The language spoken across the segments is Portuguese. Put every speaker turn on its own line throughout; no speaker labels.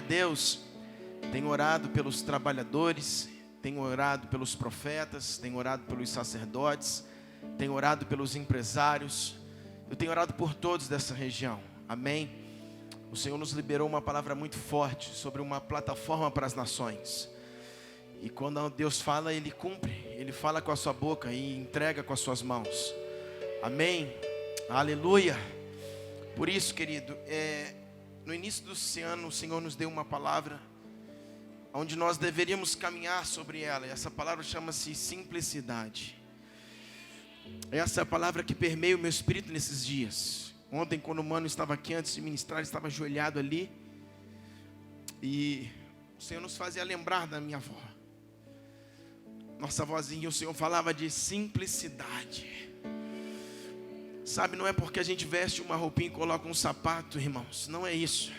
a Deus, tenho orado pelos trabalhadores, tenho orado pelos profetas, tenho orado pelos sacerdotes, tenho orado pelos empresários, eu tenho orado por todos dessa região, amém? O Senhor nos liberou uma palavra muito forte sobre uma plataforma para as nações. E quando Deus fala, Ele cumpre. Ele fala com a sua boca e entrega com as suas mãos. Amém? Aleluia. Por isso, querido, no início desse ano, o Senhor nos deu uma palavra onde nós deveríamos caminhar sobre ela. E essa palavra chama-se simplicidade. Essa é a palavra que permeia o meu espírito nesses dias. Ontem, quando o mano estava aqui antes de ministrar, ele estava ajoelhado ali. E o Senhor nos fazia lembrar da minha avó. Nossa vozinha, o Senhor falava de simplicidade. Sabe, não é porque a gente veste uma roupinha e coloca um sapato, irmãos. Não é isso.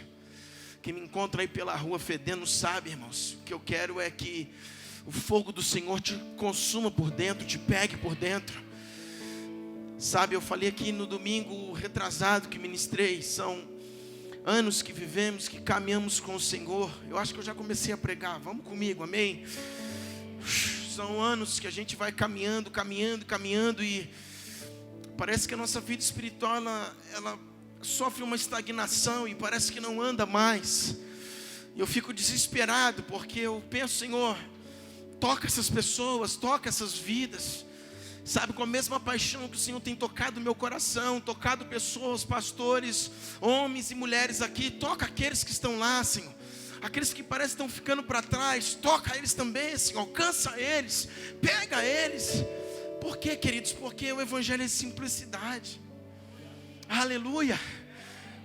Quem me encontra aí pela rua fedendo sabe, irmãos. O que eu quero é que o fogo do Senhor te consuma por dentro, te pegue por dentro. Sabe, eu falei aqui no domingo retrasado que ministrei. São anos que vivemos, que caminhamos com o Senhor. Eu acho que eu já comecei a pregar. Vamos comigo, amém? São anos que a gente vai caminhando e parece que a nossa vida espiritual ela sofre uma estagnação e parece que não anda mais. Eu fico desesperado porque eu penso, Senhor, toca essas pessoas, toca essas vidas, sabe, com a mesma paixão que o Senhor tem tocado o meu coração, tocado pessoas, pastores, homens e mulheres aqui. Toca aqueles que estão lá, Senhor. Aqueles que parecem estão ficando para trás, toca eles também, Senhor, alcança eles, pega eles. Por quê, queridos? Porque o Evangelho é simplicidade. Aleluia.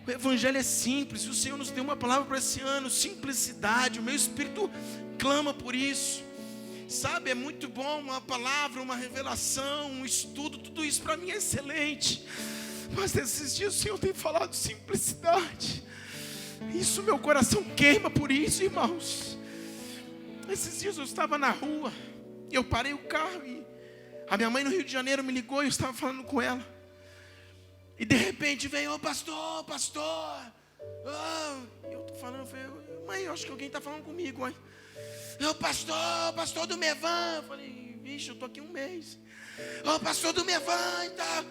O Evangelho é simples, e o Senhor nos deu uma palavra para esse ano, simplicidade. O meu espírito clama por isso. Sabe, é muito bom uma palavra, uma revelação, um estudo, tudo isso para mim é excelente. Mas nesses dias o Senhor tem falado de simplicidade. Isso, meu coração queima por isso, irmãos. Esses dias eu estava na rua e eu parei o carro e a minha mãe no Rio de Janeiro me ligou e eu estava falando com ela. E de repente veio, ô pastor. Eu estou falando, eu falei, mãe, eu acho que alguém está falando comigo, mãe. Ô pastor do Mevan. Eu falei, bicho, eu estou aqui um mês. Ô pastor do Mevan e tal.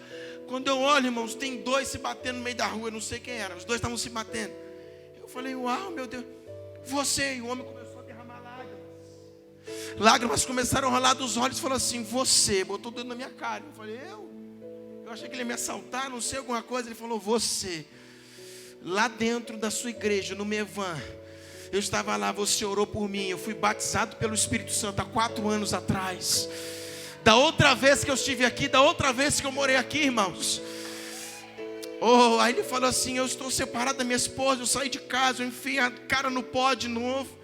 Quando eu olho, irmãos, tem dois se batendo no meio da rua, eu não sei quem era. Os dois estavam se batendo. Eu falei, uau, meu Deus. Você, e o homem começou a derramar lágrimas. Lágrimas começaram a rolar dos olhos. Falou assim, você, botou o dedo na minha cara. Eu falei, eu achei que ele ia me assaltar, não sei, alguma coisa. Ele falou, você, lá dentro da sua igreja, no Mevan, eu estava lá, você orou por mim. Eu fui batizado pelo Espírito Santo há 4 anos atrás. Da outra vez que eu estive aqui, da outra vez que eu morei aqui, irmãos. Aí ele falou assim, eu estou separado da minha esposa, eu saí de casa, eu enfiei a cara no pó de novo.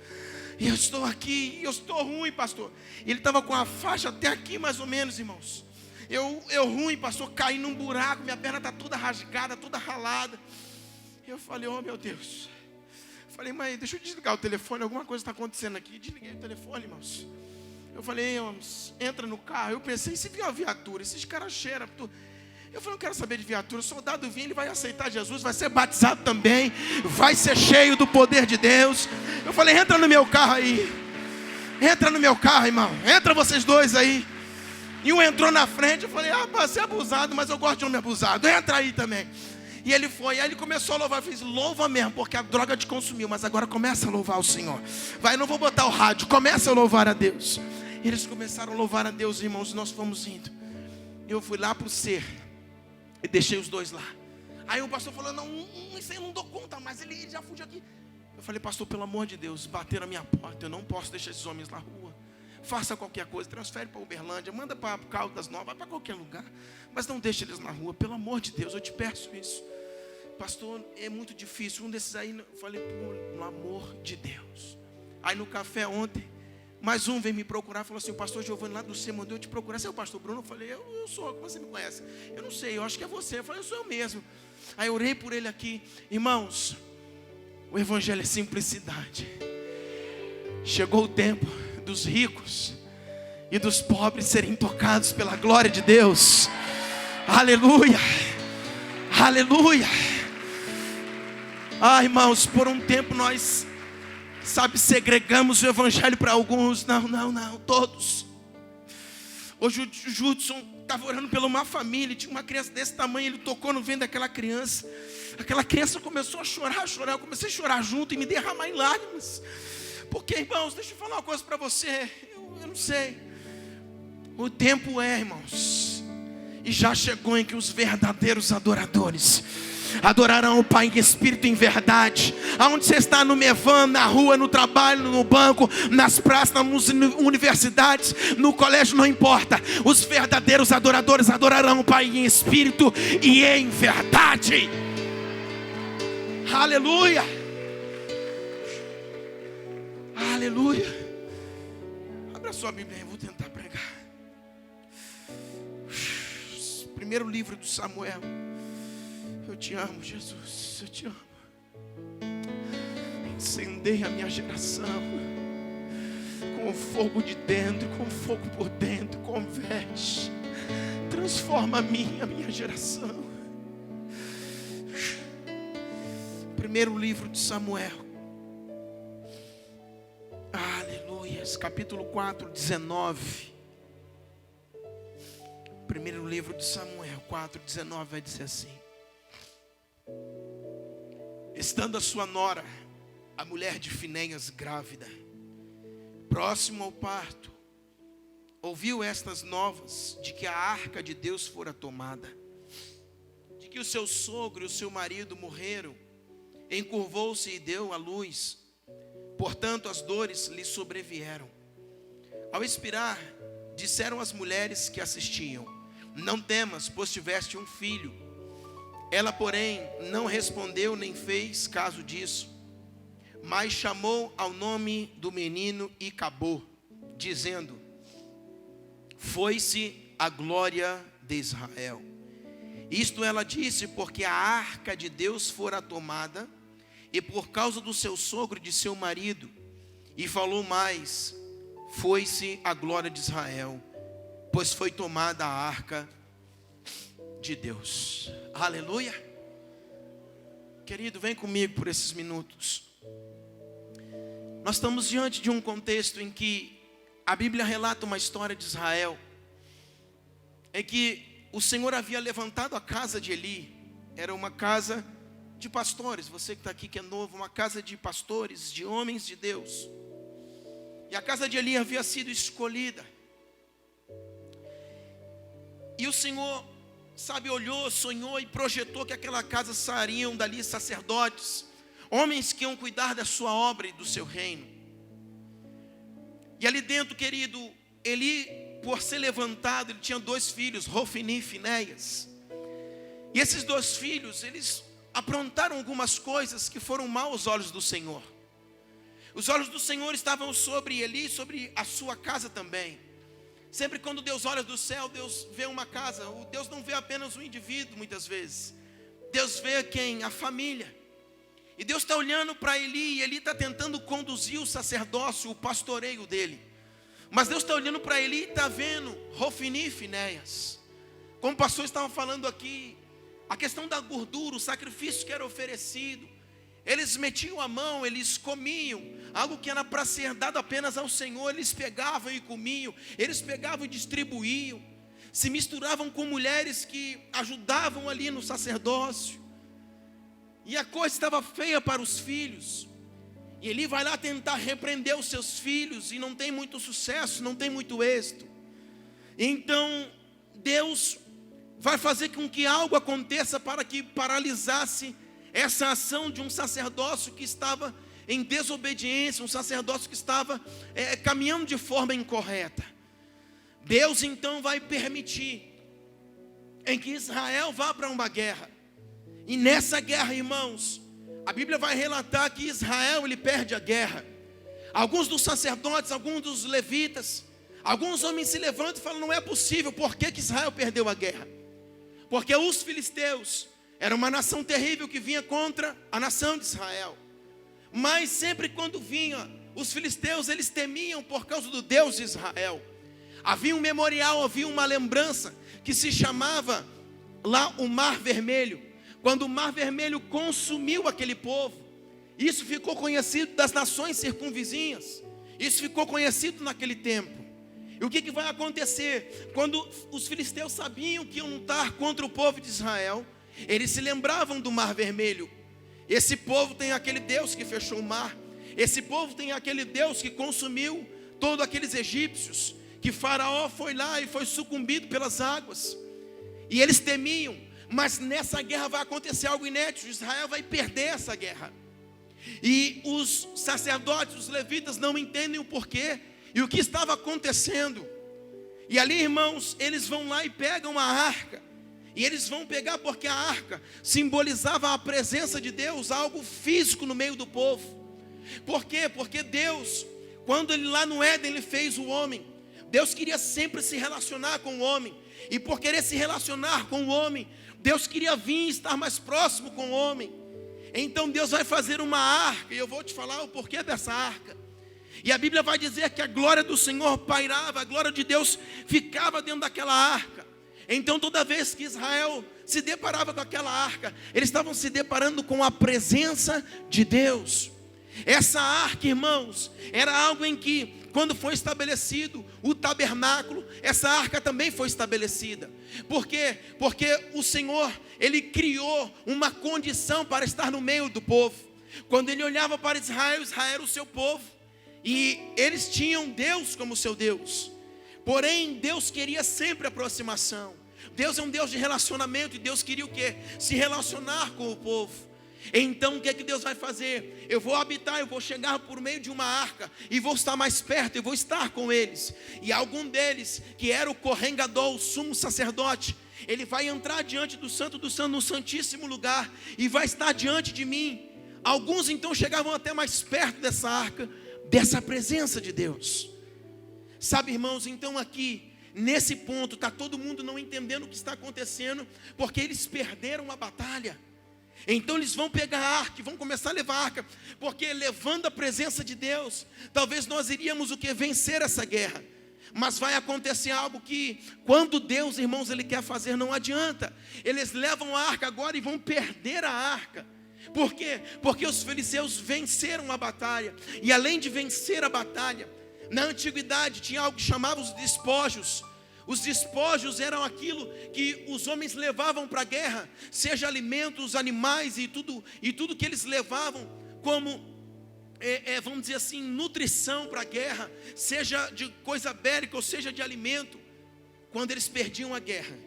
E eu estou aqui, eu estou ruim, pastor. E ele estava com a faixa até aqui mais ou menos, irmãos. Eu ruim, pastor, caí num buraco, minha perna está toda rasgada, toda ralada. Eu falei, oh meu Deus. Eu falei, mãe, deixa eu desligar o telefone, alguma coisa está acontecendo aqui. Desliguei o telefone, irmãos. Eu falei, irmãos, entra no carro. Eu pensei, se viu a viatura, esses caras cheiram tudo. Eu falei, não quero saber de viatura. O soldado vinha, ele vai aceitar Jesus, vai ser batizado também, vai ser cheio do poder de Deus. Eu falei, entra no meu carro aí. Entra no meu carro, irmão. Entra vocês dois aí. E um entrou na frente. Eu falei, você é abusado, mas eu gosto de homem abusado. Entra aí também. E ele foi, aí ele começou a louvar. Eu fiz, louva mesmo, porque a droga te consumiu. Mas agora começa a louvar o Senhor. Vai, não vou botar o rádio, começa a louvar a Deus. E eles começaram a louvar a Deus, irmãos, e nós fomos indo. Eu fui lá para o ser e deixei os dois lá. Aí o pastor falou, não, isso aí eu não dou conta, mas ele já fugiu aqui. Eu falei, pastor, pelo amor de Deus, bateram a minha porta, eu não posso deixar esses homens na rua. Faça qualquer coisa, transfere para Uberlândia, manda para Caldas Novas, vai para qualquer lugar. Mas não deixe eles na rua, pelo amor de Deus, eu te peço isso. Pastor, é muito difícil. Um desses aí, eu falei, pelo amor de Deus. Aí no café ontem, mais um veio me procurar, falou assim, o pastor Giovanni lá do C mandou eu te procurar. Você é o pastor Bruno? Eu falei, eu sou, como você me conhece? Eu não sei, eu acho que é você. Eu falei, eu sou eu mesmo. Aí eu orei por ele aqui. Irmãos, o Evangelho é simplicidade. Chegou o tempo dos ricos e dos pobres serem tocados pela glória de Deus. Aleluia, aleluia. Irmãos, por um tempo nós Sabe, segregamos o evangelho para alguns. Não, todos. Hoje o Judson estava orando pela uma família, tinha uma criança desse tamanho, ele tocou no ventre daquela criança. Aquela criança começou a chorar, eu comecei a chorar junto e me derramar em lágrimas. Porque, irmãos, deixa eu falar uma coisa para você, eu não sei. O tempo irmãos, e já chegou em que os verdadeiros adoradores adorarão o Pai em espírito e em verdade. Aonde você está, no Mevan, na rua, no trabalho, no banco, nas praças, nas universidades, no colégio, não importa. Os verdadeiros adoradores adorarão o Pai em espírito e em verdade. Aleluia. Aleluia. Abra sua Bíblia, eu vou tentar pregar. Primeiro livro do Samuel. Eu te amo, Jesus, eu te amo. Incendeia a minha geração com o fogo de dentro, com o fogo por dentro, converte, transforma a minha geração. Primeiro livro de Samuel, aleluia, capítulo 4, 19. Primeiro livro de Samuel 4, 19 vai dizer assim: estando a sua nora, a mulher de Finéias, grávida, próximo ao parto, ouviu estas novas de que a arca de Deus fora tomada, de que o seu sogro e o seu marido morreram. Encurvou-se e deu à luz, portanto as dores lhe sobrevieram. Ao expirar, disseram as mulheres que assistiam: não temas, pois tiveste um filho. Ela, porém, não respondeu nem fez caso disso, mas chamou ao nome do menino Icabô, dizendo: foi-se a glória de Israel. Isto ela disse porque a arca de Deus fora tomada, e por causa do seu sogro e de seu marido. E falou mais: foi-se a glória de Israel, pois foi tomada a arca de Deus. Aleluia. Querido, vem comigo por esses minutos. Nós estamos diante de um contexto em que a Bíblia relata uma história de Israel, em que o Senhor havia levantado a casa de Eli. Era uma casa de pastores. Você que está aqui que é novo, uma casa de pastores, de homens de Deus. E a casa de Eli havia sido escolhida. E o Senhor, sabe, olhou, sonhou e projetou que aquela casa sairiam dali sacerdotes, homens que iam cuidar da sua obra e do seu reino. E ali dentro, querido, Eli, por ser levantado, ele tinha 2 filhos, Hofni e Finéias. E esses 2 filhos, eles aprontaram algumas coisas que foram mal aos olhos do Senhor. Os olhos do Senhor estavam sobre Eli, sobre a sua casa também. Sempre quando Deus olha do céu, Deus vê uma casa. Deus não vê apenas um indivíduo muitas vezes. Deus vê quem? A família. E Deus está olhando para Eli, e Eli está tentando conduzir o sacerdócio, o pastoreio dele. Mas Deus está olhando para Eli e está vendo Hofni e Finéias. Como o pastor estava falando aqui, a questão da gordura, o sacrifício que era oferecido, eles metiam a mão, eles comiam, algo que era para ser dado apenas ao Senhor, eles pegavam e comiam, eles pegavam e distribuíam, se misturavam com mulheres que ajudavam ali no sacerdócio, e a coisa estava feia para os filhos. E Eli vai lá tentar repreender os seus filhos, e não tem muito sucesso, não tem muito êxito. Então Deus vai fazer com que algo aconteça para que paralisasse essa ação de um sacerdócio que estava em desobediência, um sacerdócio que estava caminhando de forma incorreta. Deus então vai permitir em que Israel vá para uma guerra. E nessa guerra, irmãos, a Bíblia vai relatar que Israel, ele perde a guerra. Alguns dos sacerdotes, alguns dos levitas, alguns homens se levantam e falam: não é possível. Por que Israel perdeu a guerra? Porque os filisteus era uma nação terrível que vinha contra a nação de Israel. Mas sempre quando vinha, os filisteus, eles temiam por causa do Deus de Israel. Havia um memorial, havia uma lembrança que se chamava lá o Mar Vermelho. Quando o Mar Vermelho consumiu aquele povo, Isso ficou conhecido das nações circunvizinhas. Isso ficou conhecido naquele tempo. E o que vai acontecer? Quando os filisteus sabiam que iam lutar contra o povo de Israel, eles se lembravam do Mar Vermelho. Esse povo tem aquele Deus que fechou o mar. Esse povo tem aquele Deus que consumiu todos aqueles egípcios, que Faraó foi lá e foi sucumbido pelas águas. E eles temiam, mas nessa guerra vai acontecer algo inédito. Israel vai perder essa guerra. E os sacerdotes, os levitas não entendem o porquê e o que estava acontecendo. E ali, irmãos, eles vão lá e pegam a arca. E eles vão pegar porque a arca simbolizava a presença de Deus, algo físico no meio do povo. Por quê? Porque Deus, quando ele lá no Éden ele fez o homem, Deus queria sempre se relacionar com o homem. E por querer se relacionar com o homem, Deus queria vir e estar mais próximo com o homem. Então Deus vai fazer uma arca, e eu vou te falar o porquê dessa arca. E a Bíblia vai dizer que a glória do Senhor pairava, a glória de Deus ficava dentro daquela arca. Então toda vez que Israel se deparava com aquela arca, eles estavam se deparando com a presença de Deus. Essa arca, irmãos, era algo em que, quando foi estabelecido o tabernáculo, essa arca também foi estabelecida. Por quê? Porque o Senhor, Ele criou uma condição para estar no meio do povo. Quando Ele olhava para Israel, Israel era o seu povo, e eles tinham Deus como seu Deus. Porém, Deus queria sempre aproximação. Deus é um Deus de relacionamento, e Deus queria o quê? Se relacionar com o povo. Então o que é que Deus vai fazer? Eu vou habitar, eu vou chegar por meio de uma arca, e vou estar mais perto, eu vou estar com eles. E algum deles, que era o Kohen Gadol, o sumo sacerdote, ele vai entrar diante do Santo do Santo, no santíssimo lugar, e vai estar diante de mim. Alguns então chegavam até mais perto dessa arca, dessa presença de Deus. Sabe, irmãos, então aqui, nesse ponto, está todo mundo não entendendo o que está acontecendo, porque eles perderam a batalha. Então eles vão pegar a arca e vão começar a levar a arca, porque levando a presença de Deus, talvez nós iríamos o que? Vencer essa guerra. Mas vai acontecer algo que, quando Deus, irmãos, Ele quer fazer, não adianta. Eles levam a arca agora e vão perder a arca. Por quê? Porque os filisteus venceram a batalha. E além de vencer a batalha, na antiguidade tinha algo que chamava os despojos. Os despojos eram aquilo que os homens levavam para a guerra, seja alimentos, animais e tudo que eles levavam como, vamos dizer assim, nutrição para a guerra, seja de coisa bélica ou seja de alimento. Quando eles perdiam a guerra,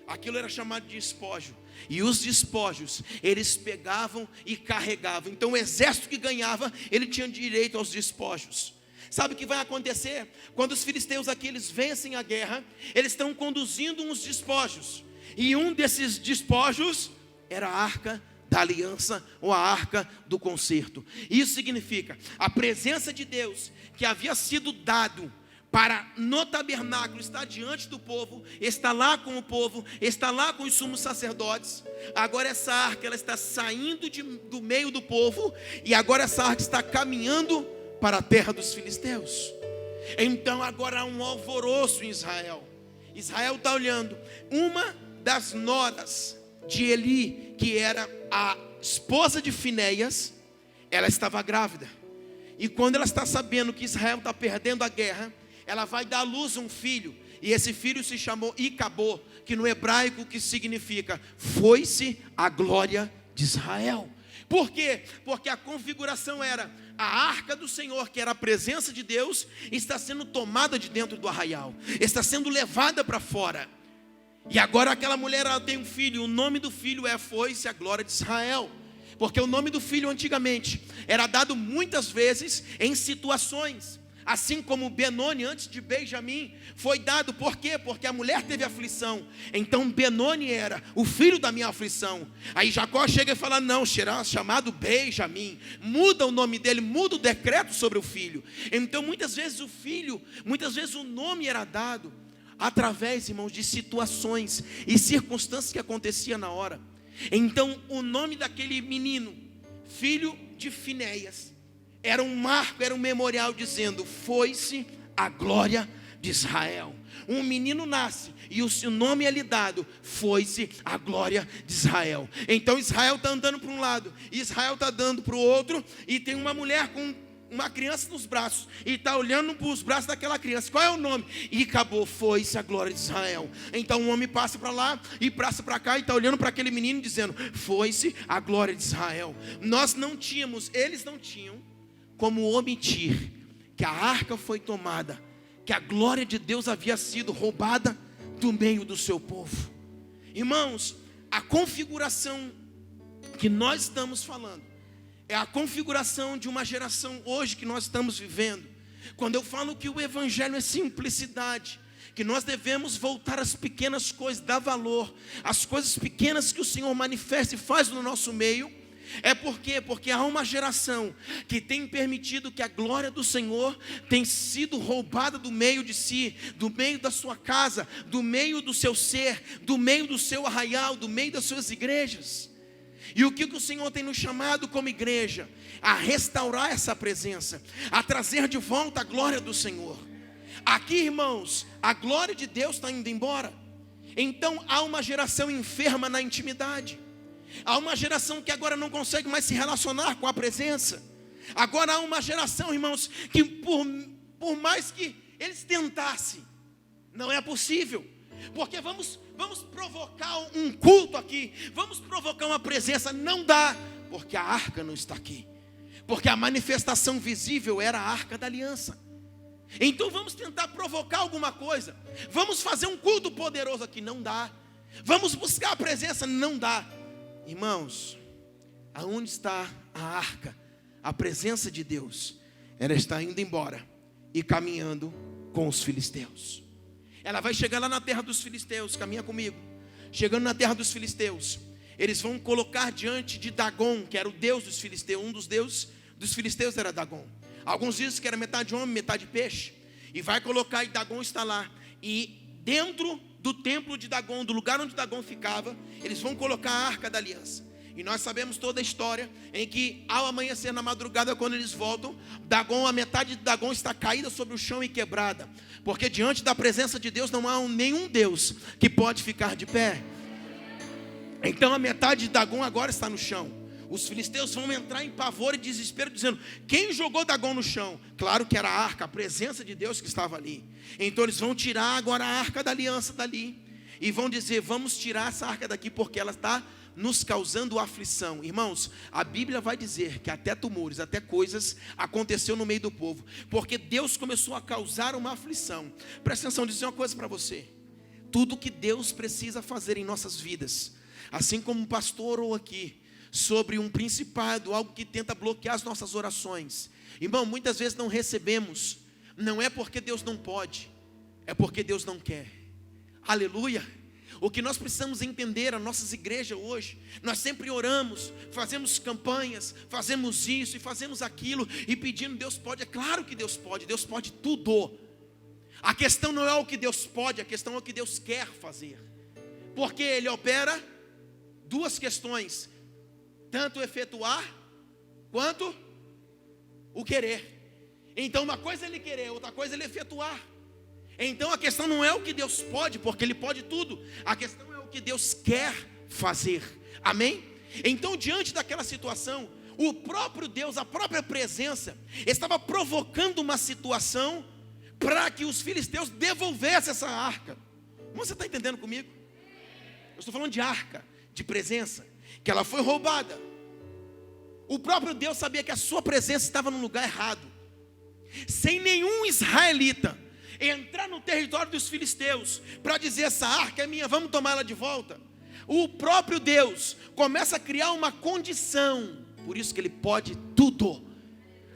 aquilo era chamado de despojo. E os despojos, eles pegavam e carregavam. Então o exército que ganhava, ele tinha direito aos despojos. Sabe o que vai acontecer? Quando os filisteus aqui, eles vencem a guerra, eles estão conduzindo uns despojos. E um desses despojos era a arca da aliança, ou a arca do concerto. Isso significa a presença de Deus, que havia sido dado para no tabernáculo estar diante do povo, está lá com o povo, está lá com os sumos sacerdotes. Agora essa arca, ela está saindo do meio do povo, e agora essa arca está caminhando para a terra dos filisteus. Então agora há um alvoroço em Israel. Israel está olhando. Uma das noras de Eli, que era a esposa de Finéias, ela estava grávida. E quando ela está sabendo que Israel está perdendo a guerra, ela vai dar à luz um filho. E esse filho se chamou Icabô, que no hebraico que significa foi-se a glória de Israel. Por quê? Porque a configuração era a arca do Senhor, que era a presença de Deus, está sendo tomada de dentro do arraial, está sendo levada para fora. E agora aquela mulher, ela tem um filho, o nome do filho foi-se a glória de Israel. Porque o nome do filho antigamente era dado muitas vezes em situações, assim como Benoni antes de Benjamim foi dado. Por quê? Porque a mulher teve aflição. Então Benoni era o filho da minha aflição. Aí Jacó chega e fala: não, será chamado Benjamim. Muda o nome dele, muda o decreto sobre o filho. Então muitas vezes o nome era dado através, irmãos, de situações e circunstâncias que aconteciam na hora. Então o nome daquele menino, filho de Finéias, era um marco, era um memorial dizendo: foi-se a glória de Israel. Um menino nasce e o seu nome é lhe dado, foi-se a glória de Israel. Então Israel está andando para um lado, Israel está dando para o outro, e tem uma mulher com uma criança nos braços, e está olhando para os braços daquela criança. Qual é o nome? E acabou, foi-se a glória de Israel. Então o homem passa para lá e passa para cá, e está olhando para aquele menino dizendo, foi-se a glória de Israel. Eles não tinham como omitir que a arca foi tomada, que a glória de Deus havia sido roubada do meio do seu povo. Irmãos, a configuração que nós estamos falando é a configuração de uma geração hoje que nós estamos vivendo. Quando eu falo que o evangelho é simplicidade, que nós devemos voltar às pequenas coisas, dar valor às coisas pequenas que o Senhor manifesta e faz no nosso meio, é porque há uma geração que tem permitido que a glória do Senhor tem sido roubada do meio de si, do meio da sua casa, do meio do seu ser, do meio do seu arraial, do meio das suas igrejas. E o que o Senhor tem nos chamado como igreja? A restaurar essa presença, a trazer de volta a glória do Senhor. Aqui, irmãos, a glória de Deus está indo embora. Então há uma geração enferma na intimidade. Há uma geração que agora não consegue mais se relacionar com a presença. Agora há uma geração, irmãos, que por mais que eles tentassem, não é possível. Porque vamos provocar um culto aqui, vamos provocar uma presença, não dá, porque a arca não está aqui. Porque a manifestação visível era a arca da aliança. Então vamos tentar provocar alguma coisa, vamos fazer um culto poderoso aqui, não dá. Vamos buscar a presença, não dá. Irmãos, aonde está a arca? A presença de Deus, ela está indo embora e caminhando com os filisteus. Ela vai chegar lá na terra dos filisteus, caminha comigo. Chegando na terra dos filisteus, eles vão colocar diante de Dagon, que era o deus dos filisteus. Um dos deuses dos filisteus era Dagon. Alguns dizem que era metade homem, metade peixe. E vai colocar, e Dagon está lá. E dentro do templo de Dagon, do lugar onde Dagon ficava, eles vão colocar a arca da aliança. E nós sabemos toda a história, em que ao amanhecer na madrugada, quando eles voltam, Dagon, a metade de Dagon está caída sobre o chão e quebrada. Porque diante da presença de Deus não há nenhum Deus que pode ficar de pé. Então a metade de Dagon agora está no chão. Os filisteus vão entrar em pavor e desespero, dizendo, quem jogou Dagon no chão? Claro que era a arca, a presença de Deus que estava ali. Então eles vão tirar agora a arca da aliança dali. E vão dizer, vamos tirar essa arca daqui, porque ela está nos causando aflição. Irmãos, a Bíblia vai dizer que até tumores, até coisas aconteceu no meio do povo, porque Deus começou a causar uma aflição. Presta atenção, dizer uma coisa para você. Tudo que Deus precisa fazer em nossas vidas, assim como um pastor orou aqui sobre um principado, algo que tenta bloquear as nossas orações. Irmão, muitas vezes não recebemos, não é porque Deus não pode, é porque Deus não quer. Aleluia. O que nós precisamos entender, as nossas igrejas hoje, nós sempre oramos, fazemos campanhas, fazemos isso e fazemos aquilo, e pedindo, Deus pode. É claro que Deus pode tudo. A questão não é o que Deus pode, a questão é o que Deus quer fazer. Porque Ele opera duas questões, tanto o efetuar, quanto o querer. Então uma coisa é Ele querer, outra coisa é Ele efetuar. Então a questão não é o que Deus pode, porque Ele pode tudo. A questão é o que Deus quer fazer. Amém? Então diante daquela situação, o próprio Deus, a própria presença, estava provocando uma situação para que os filisteus devolvessem essa arca. Você está entendendo comigo? Eu estou falando de arca, de presença, que ela foi roubada. O próprio Deus sabia que a sua presença estava no lugar errado. Sem nenhum israelita entrar no território dos filisteus para dizer, essa arca é minha, vamos tomar ela de volta. O próprio Deus começa a criar uma condição. Por isso que Ele pode tudo.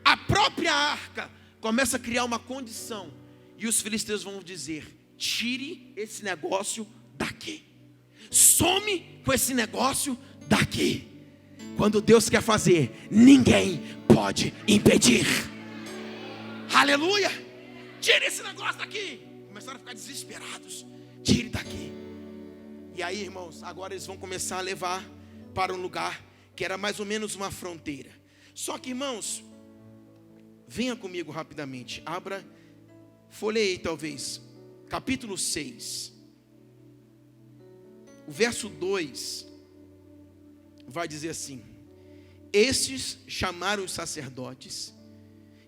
A própria arca começa a criar uma condição. E os filisteus vão dizer, tire esse negócio daqui, some com esse negócio daqui. Quando Deus quer fazer, ninguém pode impedir. Aleluia. Tire esse negócio daqui. Começaram a ficar desesperados. Tire daqui. E aí, irmãos, agora eles vão começar a levar para um lugar que era mais ou menos uma fronteira. Só que, irmãos, venha comigo rapidamente. Abra Folheei talvez, capítulo 6, o verso 2, vai dizer assim: estes chamaram os sacerdotes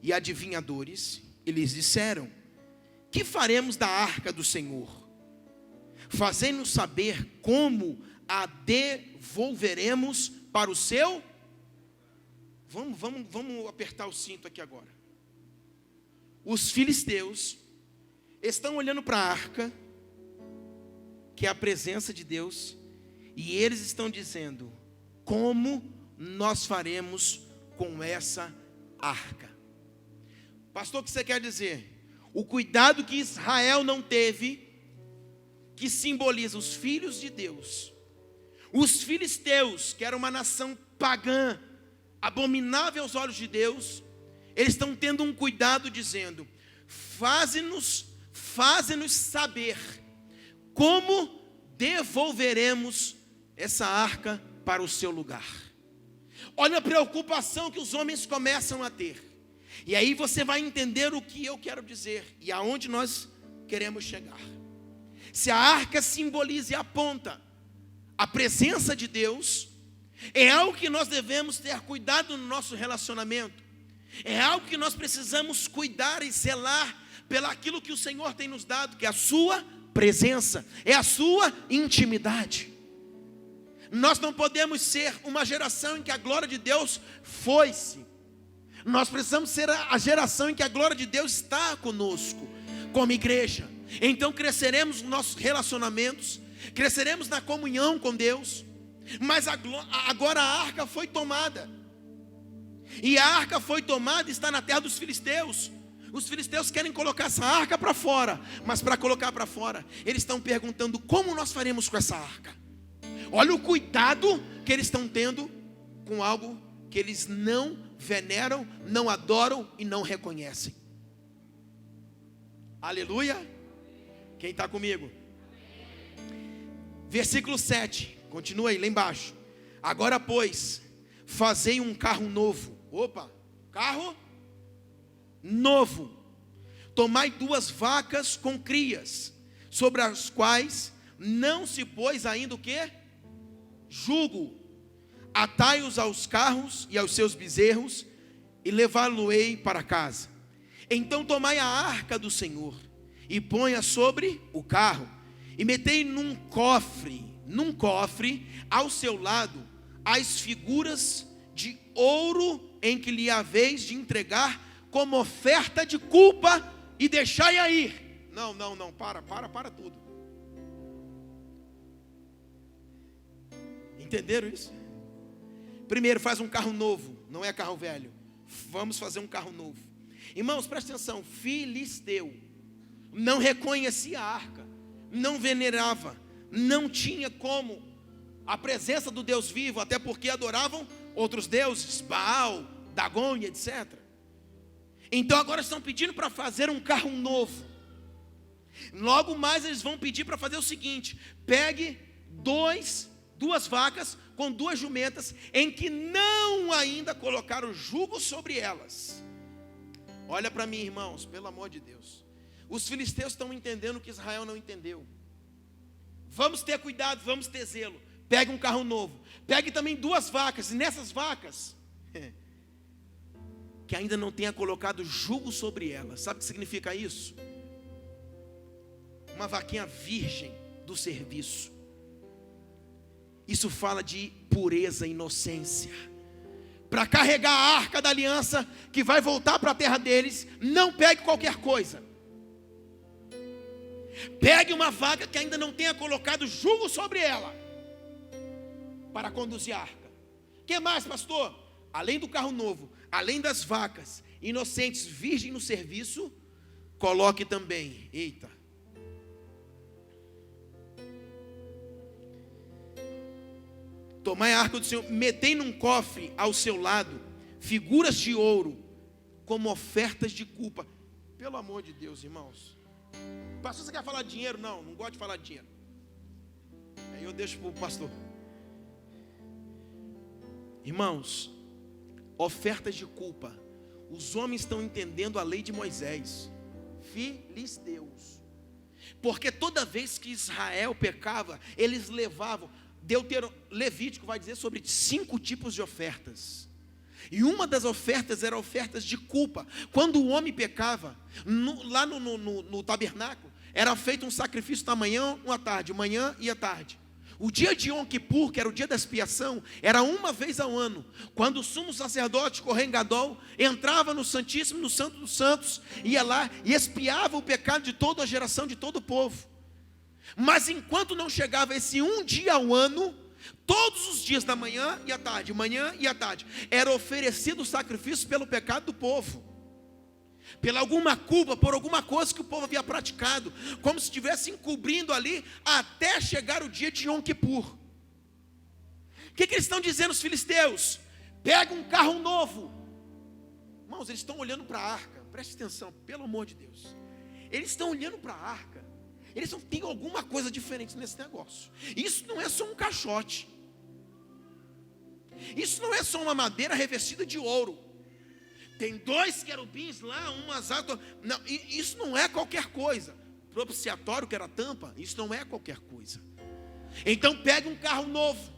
e adivinhadores, e lhes disseram: que faremos da arca do Senhor? Fazendo-nos saber como a devolveremos para o seu... Vamos apertar o cinto aqui agora. Os filisteus estão olhando para a arca, que é a presença de Deus, e eles estão dizendo: como nós faremos com essa arca? Pastor, o que você quer dizer? O cuidado que Israel não teve, que simboliza os filhos de Deus. Os filisteus, que era uma nação pagã, abominável aos olhos de Deus, eles estão tendo um cuidado dizendo: faze-nos saber como devolveremos essa arca para o seu lugar. Olha a preocupação que os homens começam a ter. E aí você vai entender o que eu quero dizer e aonde nós queremos chegar. Se a arca simboliza e aponta a presença de Deus, é algo que nós devemos ter cuidado no nosso relacionamento. É algo que nós precisamos cuidar e zelar pelo aquilo que o Senhor tem nos dado, que é a sua presença, é a sua intimidade. Nós não podemos ser uma geração em que a glória de Deus foi-se. Nós precisamos ser a geração em que a glória de Deus está conosco, como igreja. Então cresceremos nos nossos relacionamentos, cresceremos na comunhão com Deus. Mas agora a arca foi tomada. E a arca foi tomada e está na terra dos filisteus. Os filisteus querem colocar essa arca para fora. Mas para colocar para fora, eles estão perguntando: como nós faremos com essa arca? Olha o cuidado que eles estão tendo com algo que eles não veneram, não adoram e não reconhecem. Aleluia. Quem está comigo? Versículo 7, continua aí, lá embaixo. Agora, pois, fazei um carro novo. Opa, carro novo. Tomai 2 vacas com crias, sobre as quais não se pôs ainda o quê? Jugo. Atai-os aos carros e aos seus bezerros, e levá-lo-ei para casa. Então tomai a arca do Senhor, e ponha sobre o carro, e metei num cofre ao seu lado as figuras de ouro em que lhe haveis de entregar como oferta de culpa, e deixai aí. Não, para tudo. Entenderam isso? Primeiro, faz um carro novo, não é carro velho. Vamos fazer um carro novo. Irmãos, presta atenção. Filisteu não reconhecia a arca, não venerava, não tinha como a presença do Deus vivo, até porque adoravam outros deuses, Baal, Dagon, etc. Então agora estão pedindo para fazer um carro novo. Logo mais eles vão pedir para fazer o seguinte: pegue 2 vacas com 2 jumentas, em que não ainda colocaram jugo sobre elas. Olha para mim, irmãos, pelo amor de Deus. Os filisteus estão entendendo o que Israel não entendeu. Vamos ter cuidado, vamos ter zelo. Pegue um carro novo, pegue também 2 vacas, e nessas vacas que ainda não tenha colocado jugo sobre elas. Sabe o que significa isso? Uma vaquinha virgem do serviço. Isso fala de pureza e inocência. Para carregar a arca da aliança, que vai voltar para a terra deles, não pegue qualquer coisa. Pegue uma vaca que ainda não tenha colocado jugo sobre ela, para conduzir a arca. O que mais, pastor? Além do carro novo, além das vacas inocentes, virgens no serviço, coloque também, tomai a arca do Senhor, metei num cofre ao seu lado figuras de ouro, como ofertas de culpa. Pelo amor de Deus, irmãos. Pastor, você quer falar de dinheiro? Não gosto de falar de dinheiro. Aí eu deixo para o pastor. Irmãos, ofertas de culpa. Os homens estão entendendo a lei de Moisés. filisteus. Porque toda vez que Israel pecava, eles levavam, Levítico vai dizer sobre 5 tipos de ofertas. E uma das ofertas era ofertas de culpa. Quando o homem pecava, lá no tabernáculo, era feito um sacrifício da manhã e à tarde, manhã e à tarde. O dia de Yom Kippur, que era o dia da expiação, era uma vez ao ano, quando o sumo sacerdote, Kohen Gadol, entrava no Santíssimo, no Santo dos Santos, ia lá e expiava o pecado de toda a geração, de todo o povo. Mas enquanto não chegava esse um dia ao ano, todos os dias da manhã e à tarde, era oferecido o sacrifício pelo pecado do povo, pela alguma culpa, por alguma coisa que o povo havia praticado, como se estivesse encobrindo ali, até chegar o dia de Yom Kippur. O que eles estão dizendo, os filisteus? Pega um carro novo. Irmãos, eles estão olhando para a arca, preste atenção, pelo amor de Deus. Eles estão olhando para a arca, eles não têm alguma coisa diferente nesse negócio. Isso não é só um caixote, isso não é só uma madeira revestida de ouro. Tem 2 querubins lá, umas asas. Não, isso não é qualquer coisa. Propiciatório, que era a tampa, isso não é qualquer coisa. Então pegue um carro novo,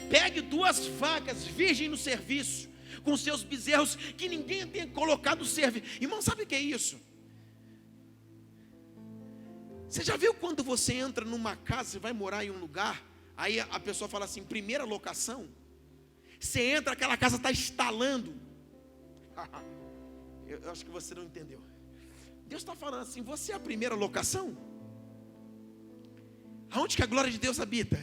pegue 2 vacas virgens no serviço, com seus bezerros, que ninguém tenha colocado serviço. Irmão, sabe o que é isso? Você já viu quando você entra numa casa, você vai morar em um lugar, aí a pessoa fala assim, primeira locação? Você entra, aquela casa está estalando. Eu acho que você não entendeu. Deus está falando assim, você é a primeira locação? Aonde que a glória de Deus habita?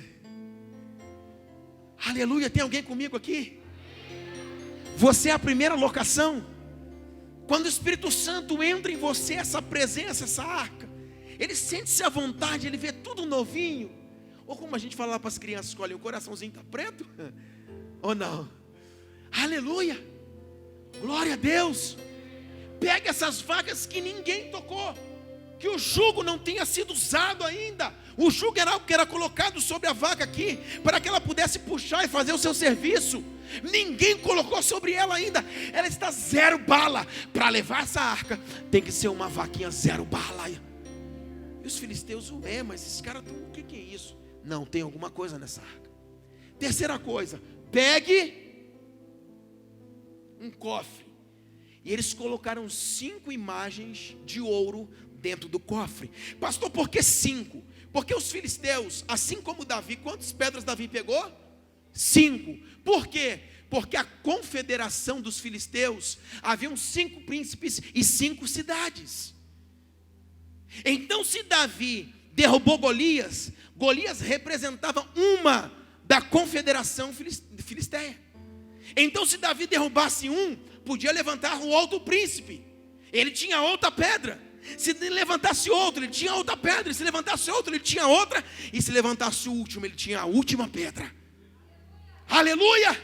Aleluia, tem alguém comigo aqui? Você é a primeira locação. Quando o Espírito Santo entra em você, essa presença, essa arca, ele sente-se à vontade, ele vê tudo novinho. Ou como a gente fala lá para as crianças, olha, o coraçãozinho está preto? Ou não? Aleluia, glória a Deus. Pega essas vacas que ninguém tocou, que o jugo não tinha sido usado ainda. O jugo era algo que era colocado sobre a vaca aqui, para que ela pudesse puxar e fazer o seu serviço. Ninguém colocou sobre ela ainda. Ela está 0 bala. Para levar essa arca, tem que ser uma vaquinha 0 bala. E os filisteus, mas esses caras, o que é isso? Não, tem alguma coisa nessa arca. Terceira coisa, pegue um cofre. E eles colocaram 5 imagens de ouro dentro do cofre. Pastor, por que 5? Porque os filisteus, assim como Davi, quantas pedras Davi pegou? 5. Por quê? Porque a confederação dos filisteus, haviam 5 príncipes e 5 cidades. Então, se Davi derrubou Golias, Golias representava uma da confederação filisteia. Então, se Davi derrubasse um, podia levantar o outro príncipe, ele tinha outra pedra. Se levantasse outro, ele tinha outra pedra. Se levantasse outro, ele tinha outra. E se levantasse o último, ele tinha a última pedra. Aleluia!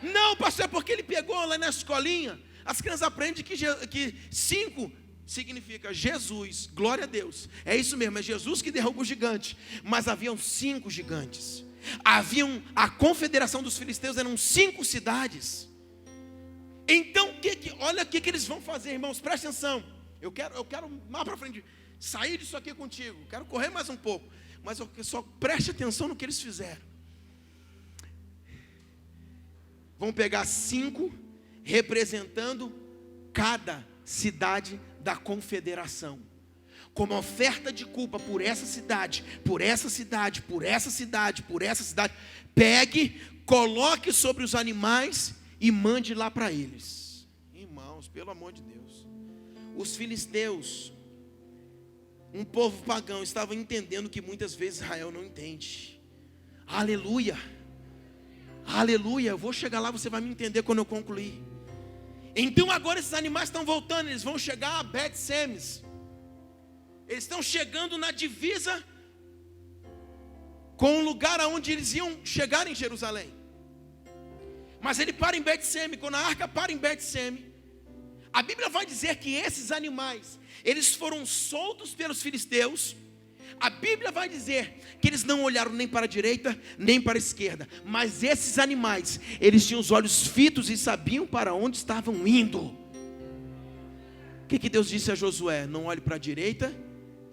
Não, pastor, é porque ele pegou lá na escolinha. As crianças aprendem que 5 significa Jesus, glória a Deus. É isso mesmo, é Jesus que derruba o gigante. Mas haviam 5 gigantes. A confederação dos filisteus eram 5 cidades. Então, olha o que eles vão fazer, irmãos, presta atenção. Eu quero mais para frente sair disso aqui contigo. Quero correr mais um pouco, mas só preste atenção no que eles fizeram. Vão pegar 5 representando cada cidade da confederação, como oferta de culpa por essa cidade, por essa cidade, por essa cidade, por essa cidade. Pegue, coloque sobre os animais e mande lá para eles. Irmãos, pelo amor de Deus, os filisteus, um povo pagão, estavam entendendo que muitas vezes Israel não entende. Aleluia, aleluia. Eu vou chegar lá, você vai me entender quando eu concluir. Então agora esses animais estão voltando, eles vão chegar a Bet-Semes. Eles estão chegando na divisa com o lugar aonde eles iam chegar em Jerusalém. Mas ele para em Bet-Seme. Quando a arca para em Bet-Seme, a Bíblia vai dizer que esses animais, eles foram soltos pelos filisteus. A Bíblia vai dizer que eles não olharam nem para a direita, nem para a esquerda. Mas esses animais, eles tinham os olhos fitos e sabiam para onde estavam indo. que Deus disse a Josué? Não olhe para a direita,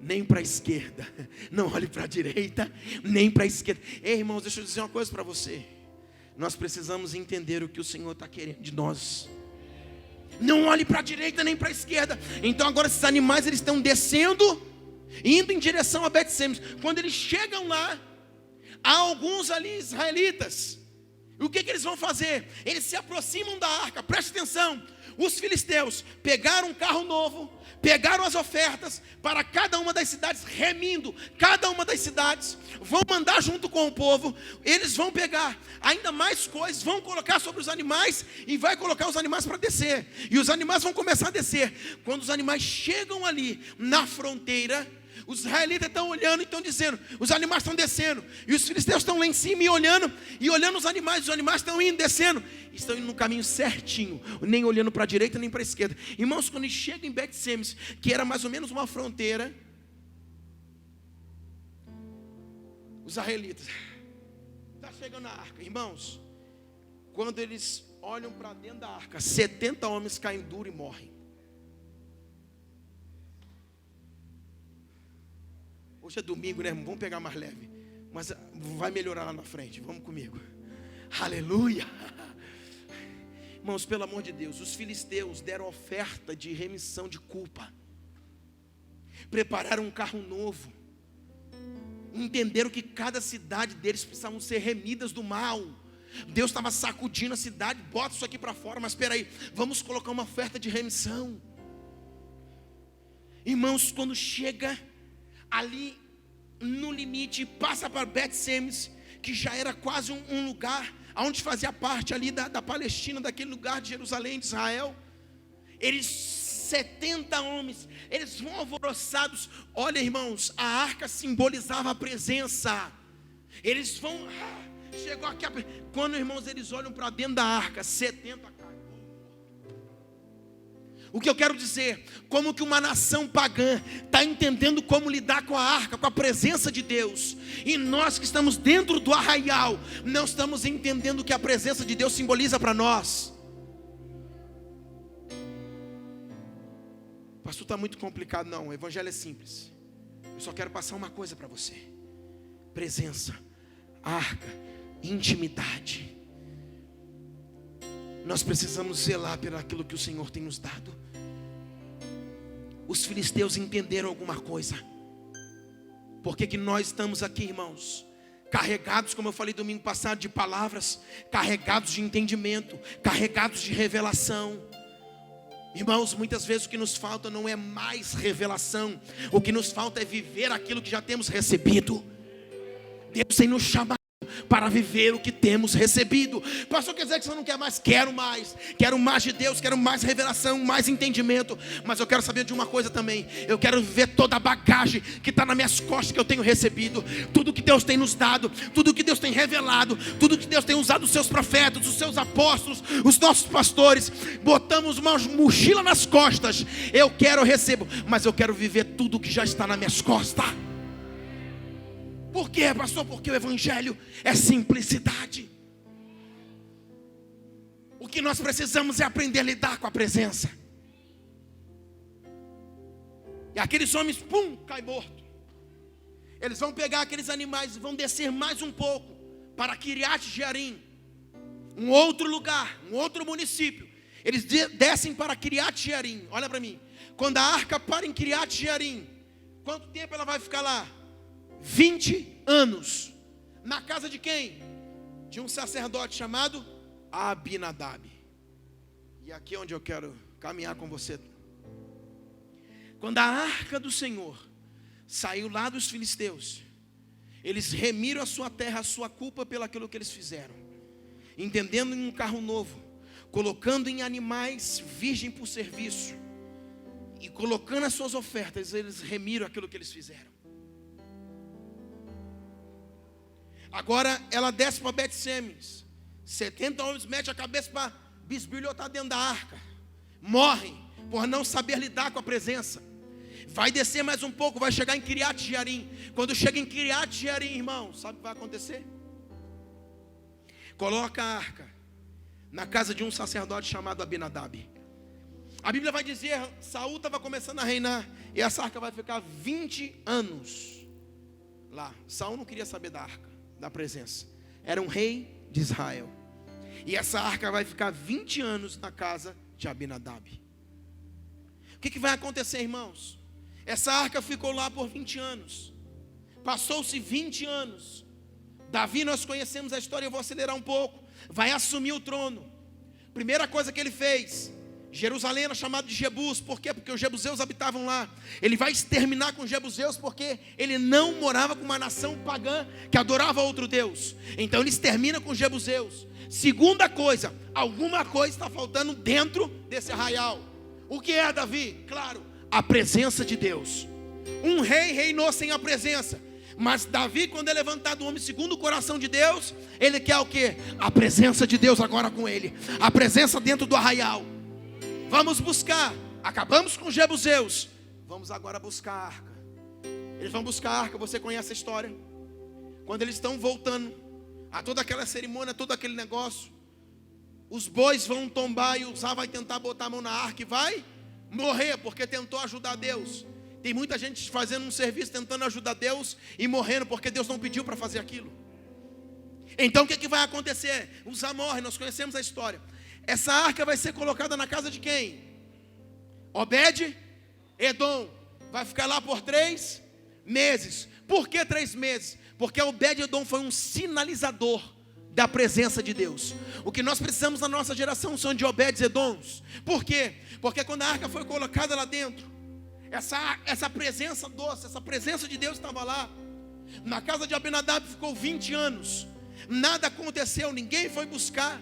nem para a esquerda. Não olhe para a direita, nem para a esquerda. Ei, irmãos, deixa eu dizer uma coisa para você. Nós precisamos entender o que o Senhor está querendo de nós. Não olhe para a direita nem para a esquerda. Então agora esses animais, eles estão descendo, indo em direção a Bet-Semes. Quando eles chegam lá, há alguns ali israelitas. E o que eles vão fazer? Eles se aproximam da arca. Preste atenção. Os filisteus pegaram um carro novo, pegaram as ofertas para cada uma das cidades, remindo cada uma das cidades, vão mandar junto com o povo. Eles vão pegar ainda mais coisas, vão colocar sobre os animais e vai colocar os animais para descer. E os animais vão começar a descer. Quando os animais chegam ali na fronteira, os israelitas estão olhando e estão dizendo, os animais estão descendo. E os filisteus estão lá em cima e olhando os animais estão indo, descendo. Estão indo no caminho certinho, nem olhando para a direita nem para a esquerda. Irmãos, quando eles chegam em Bet-Semes, que era mais ou menos uma fronteira, os israelitas está chegando na arca. Irmãos, quando eles olham para dentro da arca, 70 homens caem duro e morrem. Hoje é domingo, né? Vamos pegar mais leve, mas vai melhorar lá na frente. Vamos comigo. Aleluia. Irmãos, pelo amor de Deus, os filisteus deram oferta de remissão de culpa, prepararam um carro novo, entenderam que cada cidade deles precisavam ser remidas do mal. Deus estava sacudindo a cidade, bota isso aqui para fora, mas espera aí, vamos colocar uma oferta de remissão. Irmãos, quando chega ali no limite, passa para Bet-Semes, que já era quase um lugar onde fazia parte ali da Palestina, daquele lugar de Jerusalém, de Israel. Eles, 70 homens, eles vão alvoroçados. Olha, irmãos, a arca simbolizava a presença. Eles vão, chegou aqui, quando, irmãos, eles olham para dentro da arca, 70 caem. O que eu quero dizer, como que uma nação pagã está entendendo como lidar com a arca, com a presença de Deus, e nós que estamos dentro do arraial, não estamos entendendo o que a presença de Deus simboliza para nós. Pastor, está muito complicado. Não, o evangelho é simples. Eu só quero passar uma coisa para você: presença, arca, intimidade. Nós precisamos zelar por aquilo que o Senhor tem nos dado. Os filisteus entenderam alguma coisa. Por que nós estamos aqui, irmãos? Carregados, como eu falei domingo passado, de palavras, carregados de entendimento, carregados de revelação. Irmãos, muitas vezes o que nos falta não é mais revelação. O que nos falta é viver aquilo que já temos recebido. Deus tem nos chamado para viver o que temos recebido. Pastor, quer dizer que você não quer mais? Quero mais de Deus, quero mais revelação, mais entendimento. Mas eu quero saber de uma coisa também: eu quero viver toda a bagagem que está nas minhas costas, que eu tenho recebido. Tudo que Deus tem nos dado, tudo que Deus tem revelado, tudo que Deus tem usado os seus profetas, os seus apóstolos, os nossos pastores. Botamos uma mochila nas costas. Eu recebo, mas eu quero viver tudo que já está nas minhas costas. Por quê, pastor? Porque o evangelho é simplicidade. O que nós precisamos é aprender a lidar com a presença. E aqueles homens, cai morto. Eles vão pegar aqueles animais e vão descer mais um pouco para Kiriat Jearim, um outro lugar, um outro município. Eles descem para Kiriat Jearim. Olha para mim. Quando a arca para em Kiriat Jearim, quanto tempo ela vai ficar lá? 20 anos. Na casa de quem? De um sacerdote chamado Abinadab. E aqui é onde eu quero caminhar com você. Quando a arca do Senhor saiu lá dos filisteus, eles remiram a sua terra, a sua culpa pelo aquilo que eles fizeram, entendendo em um carro novo, colocando em animais virgem por serviço, e colocando as suas ofertas, eles remiram aquilo que eles fizeram. Agora ela desce para Bet-Semes. 70 homens metem a cabeça para bisbilhotar dentro da arca. Morrem por não saber lidar com a presença. Vai descer mais um pouco, vai chegar em Kiriat Jearim. Quando chega em Kiriat Jearim, irmão, sabe o que vai acontecer? Coloca a arca na casa de um sacerdote chamado Abinadab. A Bíblia vai dizer, Saul estava começando a reinar, e essa arca vai ficar 20 anos lá. Saul não queria saber da arca, da presença. Era um rei de Israel. E essa arca vai ficar 20 anos na casa de Abinadab. O que vai acontecer, irmãos? Essa arca ficou lá por 20 anos. Passou-se 20 anos. Davi, nós conhecemos a história, eu vou acelerar um pouco. Vai assumir o trono. Primeira coisa que ele fez, Jerusalém era chamado de Jebus. Por quê? Porque os jebuseus habitavam lá. Ele vai exterminar com os jebuseus porque ele não morava com uma nação pagã que adorava outro Deus. Então ele extermina com os jebuseus. Segunda coisa, alguma coisa está faltando dentro desse arraial. O que é, Davi? Claro, a presença de Deus. Um rei reinou sem a presença. Mas Davi, quando é levantado um homem segundo o coração de Deus, ele quer o quê? A presença de Deus agora com ele. A presença dentro do arraial. Vamos buscar. Acabamos com os jebuseus. Vamos agora buscar a arca. Eles vão buscar a arca. Você conhece a história? Quando eles estão voltando a toda aquela cerimônia, todo aquele negócio, os bois vão tombar e Uzá vai tentar botar a mão na arca e vai morrer porque tentou ajudar Deus. Tem muita gente fazendo um serviço tentando ajudar Deus e morrendo porque Deus não pediu para fazer aquilo. Então o que vai acontecer? Uzá morre, nós conhecemos a história. Essa arca vai ser colocada na casa de quem? Obed-Edom. Vai ficar lá por 3 meses. Por que 3 meses? Porque Obed-Edom foi um sinalizador da presença de Deus. O que nós precisamos na nossa geração são de Obed-Edoms. Por quê? Porque quando a arca foi colocada lá dentro, essa presença doce, essa presença de Deus estava lá. Na casa de Abinadab ficou 20 anos. Nada aconteceu, ninguém foi buscar.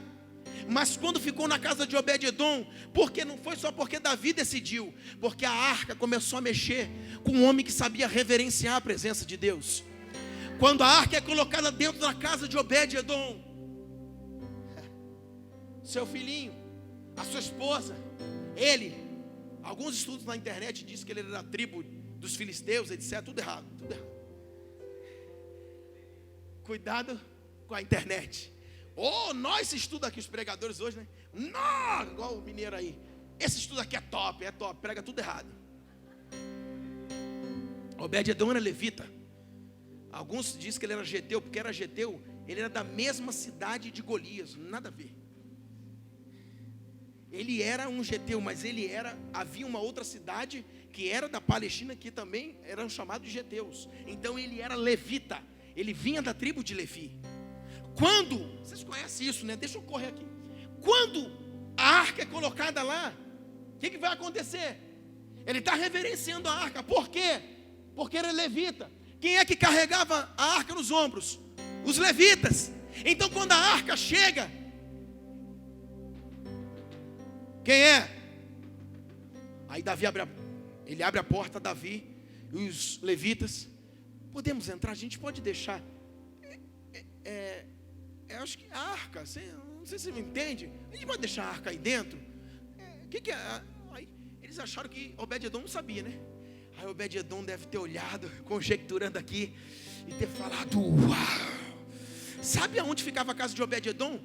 Mas quando ficou na casa de Obed-Edom, porque não foi só porque Davi decidiu, porque a arca começou a mexer com um homem que sabia reverenciar a presença de Deus. Quando a arca é colocada dentro da casa de Obed-Edom, seu filhinho, a sua esposa, ele, alguns estudos na internet dizem que ele era da tribo dos filisteus, etc. Tudo errado, tudo errado. Cuidado com a internet. Nós estuda aqui, os pregadores hoje, né? Não, igual o mineiro aí. Esse estudo aqui é top, prega tudo errado. Obed-Edom era levita. Alguns dizem que ele era geteu, porque era geteu, ele era da mesma cidade de Golias, nada a ver. Ele era um geteu, mas havia uma outra cidade que era da Palestina, que também eram chamados de geteus. Então ele era levita, ele vinha da tribo de Levi. Vocês conhecem isso, né? Deixa eu correr aqui. Quando a arca é colocada lá, o que vai acontecer? Ele está reverenciando a arca. Por quê? Porque era levita. Quem é que carregava a arca nos ombros? Os levitas. Então quando a arca chega, quem é? Aí Davi abre a porta, Davi e os levitas. Podemos entrar? A gente pode deixar. Eu acho que a arca, não sei se você me entende. A gente pode deixar a arca aí dentro? O que é? Aí, eles acharam que Obed-Edom não sabia, né? Aí Obed-Edom deve ter olhado, conjecturando aqui, e ter falado: uau! Sabe aonde ficava a casa de Obed-Edom?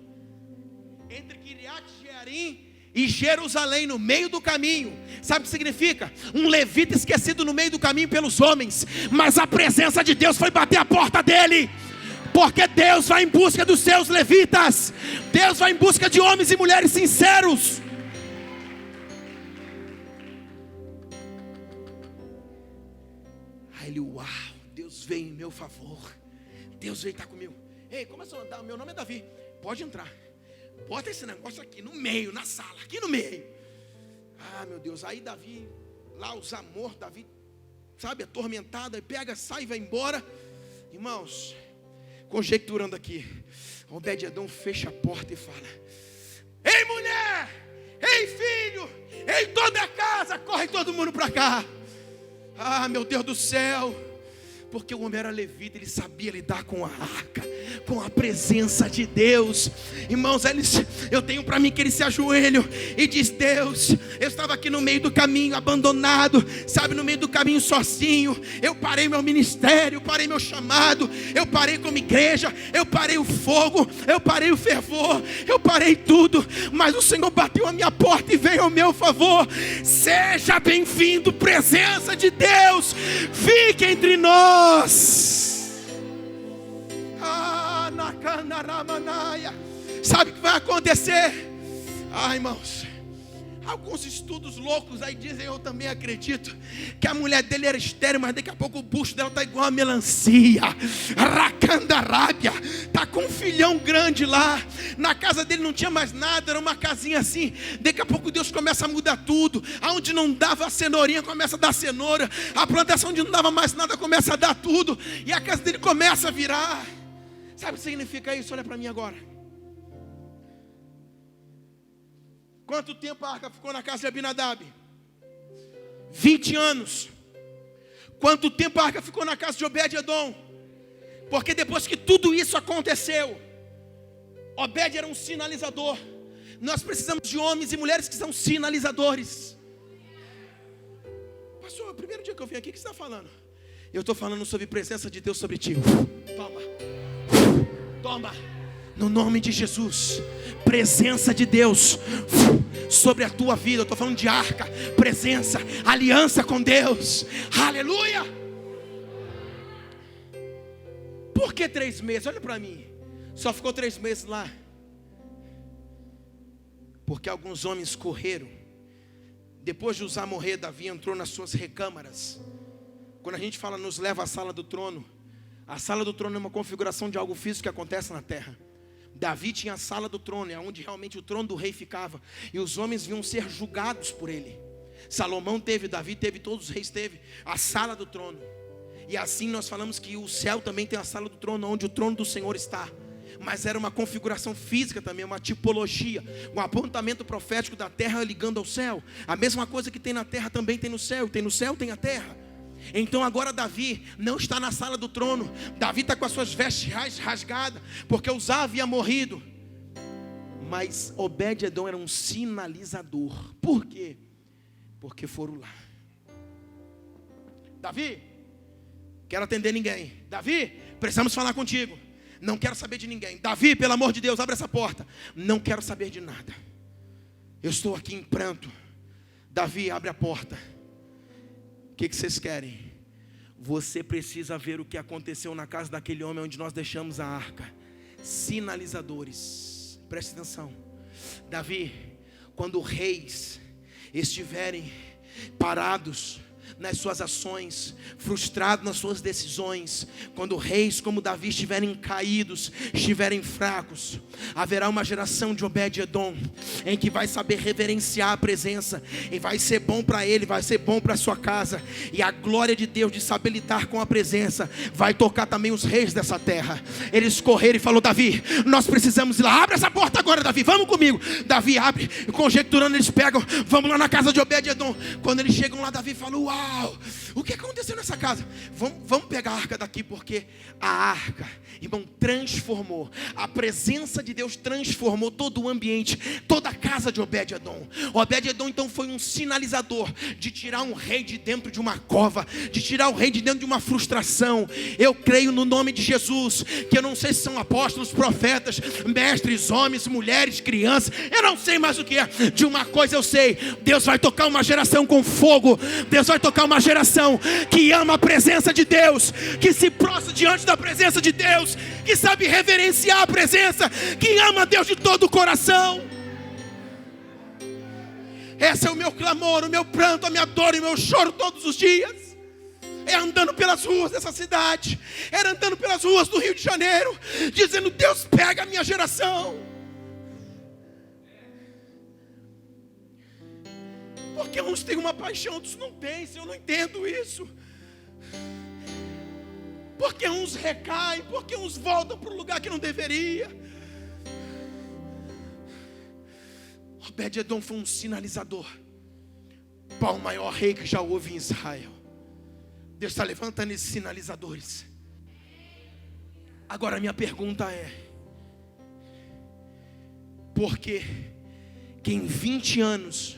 Entre Kiriat Jearim e Jerusalém, no meio do caminho. Sabe o que significa? Um levita esquecido no meio do caminho pelos homens, mas a presença de Deus foi bater a porta dele. Porque Deus vai em busca dos seus levitas. Deus vai em busca de homens e mulheres sinceros. Aí ele: uau, Deus veio em meu favor. Deus veio estar comigo. Ei, como é seu nome? Meu nome é Davi. Pode entrar. Bota esse negócio aqui no meio, na sala, aqui no meio. Ah, meu Deus. Aí Davi, lá os amor, Davi, sabe, atormentado, aí pega, sai e vai embora. Irmãos, conjecturando aqui, Obed-Edom fecha a porta e fala: ei mulher, ei filho, ei toda a casa, corre todo mundo para cá. Ah, meu Deus do céu. Porque o homem era levita, ele sabia lidar com a arca. com a presença de Deus. Irmãos, eu tenho para mim que ele se ajoelha e diz: Deus, eu estava aqui no meio do caminho, abandonado, sabe, no meio do caminho sozinho. Eu parei meu ministério, eu parei meu chamado, eu parei como igreja, eu parei o fogo, eu parei o fervor, eu parei tudo, mas o Senhor bateu a minha porta e veio ao meu favor. Seja bem-vindo, presença de Deus, fique entre nós. Sabe o que vai acontecer? Irmãos, alguns estudos loucos aí dizem, eu também acredito, que a mulher dele era estéril, mas daqui a pouco o bucho dela está igual a melancia. Racandarábia, está com um filhão grande lá. Na casa dele não tinha mais nada, era uma casinha assim. Daqui a pouco Deus começa a mudar tudo. Aonde não dava a cenourinha, começa a dar cenoura. A plantação onde não dava mais nada, começa a dar tudo. E a casa dele começa a virar. Sabe o que significa isso? Olha para mim agora. Quanto tempo a arca ficou na casa de Abinadab? 20 anos. Quanto tempo a arca ficou na casa de Obed-Edom? Porque depois que tudo isso aconteceu, Obed era um sinalizador. Nós precisamos de homens e mulheres que são sinalizadores. Pastor, é o primeiro dia que eu vim aqui, o que você está falando? Eu estou falando sobre a presença de Deus sobre ti. Toma, no nome de Jesus, presença de Deus sobre a tua vida. Eu estou falando de arca, presença, aliança com Deus, aleluia. Por que 3 meses? Olha para mim, só ficou 3 meses lá, porque alguns homens correram. Depois de Uzá morrer, Davi entrou nas suas recâmaras. Quando a gente fala nos leva à sala do trono, a sala do trono é uma configuração de algo físico que acontece na terra. Davi tinha a sala do trono, é onde realmente o trono do rei ficava, e os homens vinham ser julgados por ele. Salomão teve, Davi teve, todos os reis teve a sala do trono. E assim nós falamos que o céu também tem a sala do trono, onde o trono do Senhor está. Mas era uma configuração física também, uma tipologia, um apontamento profético da terra ligando ao céu. A mesma coisa que tem na terra também tem no céu, tem no céu tem a terra. Então agora Davi não está na sala do trono. Davi está com as suas vestes rasgadas, porque Uzá havia morrido. Mas Obed-Edom era um sinalizador. Por quê? Porque foram lá. Davi, quero atender ninguém. Davi, precisamos falar contigo. Não quero saber de ninguém. Davi, pelo amor de Deus, abre essa porta. Não quero saber de nada. Eu estou aqui em pranto. Davi, abre a porta. O que vocês querem? Você precisa ver o que aconteceu na casa daquele homem onde nós deixamos a arca. Sinalizadores. Preste atenção. Davi, quando reis estiverem parados nas suas ações, frustrados nas suas decisões, quando reis como Davi estiverem caídos, estiverem fracos, haverá uma geração de Obed-Edom em que vai saber reverenciar a presença, e vai ser bom para ele, vai ser bom para a sua casa, e a glória de Deus de saber lidar com a presença vai tocar também os reis dessa terra. Eles correram e falou: Davi, nós precisamos ir lá, abre essa porta agora, Davi, vamos comigo. Davi abre, conjecturando, eles pegam, vamos lá na casa de Obed-Edom. Quando eles chegam lá, Davi fala: uau, o que aconteceu nessa casa? Vamos pegar a arca daqui, porque a arca, irmão, transformou. A presença de Deus transformou todo o ambiente, toda a casa de Obed-Edom. Obed-Edom então foi um sinalizador de tirar um rei de dentro de uma cova, de tirar o rei de dentro de uma frustração. Eu creio no nome de Jesus, que eu não sei se são apóstolos, profetas, mestres, homens, mulheres, crianças, eu não sei mais o que é. De uma coisa eu sei: Deus vai tocar uma geração com fogo. Deus vai tocar uma geração que ama a presença de Deus, que se prostra diante da presença de Deus, que sabe reverenciar a presença, que ama a Deus de todo o coração. Esse é o meu clamor, o meu pranto, a minha dor e o meu choro todos os dias. É andando pelas ruas dessa cidade, é andando pelas ruas do Rio de Janeiro, dizendo: Deus, pega a minha geração. Porque uns têm uma paixão, outros não têm. Eu não entendo isso. Porque uns recaem, porque uns voltam para o lugar que não deveria. Obed-Edom foi um sinalizador para o maior rei que já houve em Israel. Deus está levantando esses sinalizadores. Agora a minha pergunta é: por que em 20 anos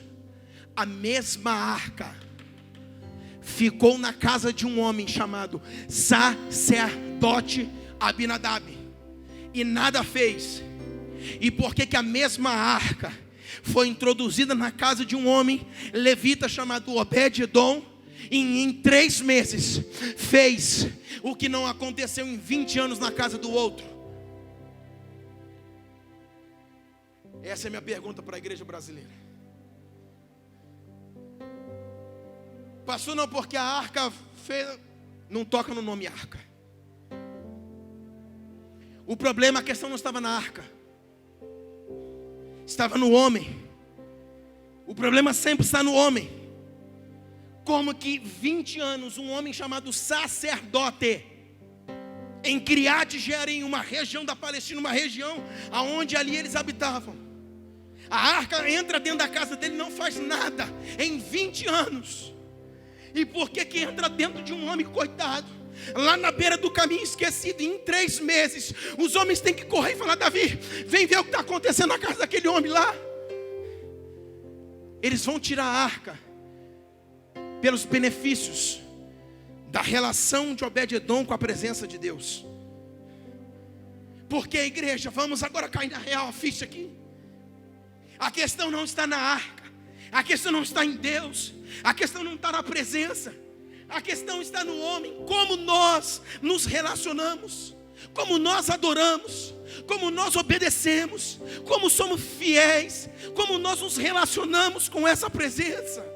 a mesma arca ficou na casa de um homem chamado sacerdote Abinadab e nada fez? E por que a mesma arca foi introduzida na casa de um homem levita chamado Obed-edom e em 3 meses fez o que não aconteceu em 20 anos na casa do outro? Essa é a minha pergunta para a igreja brasileira. Pastor, não, porque a arca não toca no nome arca. O problema, a questão não estava na arca, estava no homem. O problema sempre está no homem. Como que 20 anos um homem chamado sacerdote em Criate Jearim, uma região da Palestina, uma região aonde ali eles habitavam, a arca entra dentro da casa dele, não faz nada em 20 anos. E por que entra dentro de um homem, coitado, lá na beira do caminho esquecido, e em 3 meses os homens têm que correr e falar: Davi, vem ver o que está acontecendo na casa daquele homem lá. Eles vão tirar a arca pelos benefícios da relação de Obed-edom com a presença de Deus. Porque, igreja, vamos agora cair na real a ficha aqui. A questão não está na arca, a questão não está em Deus, a questão não está na presença, a questão está no homem. Como nós nos relacionamos, como nós adoramos, como nós obedecemos, como somos fiéis, como nós nos relacionamos com essa presença.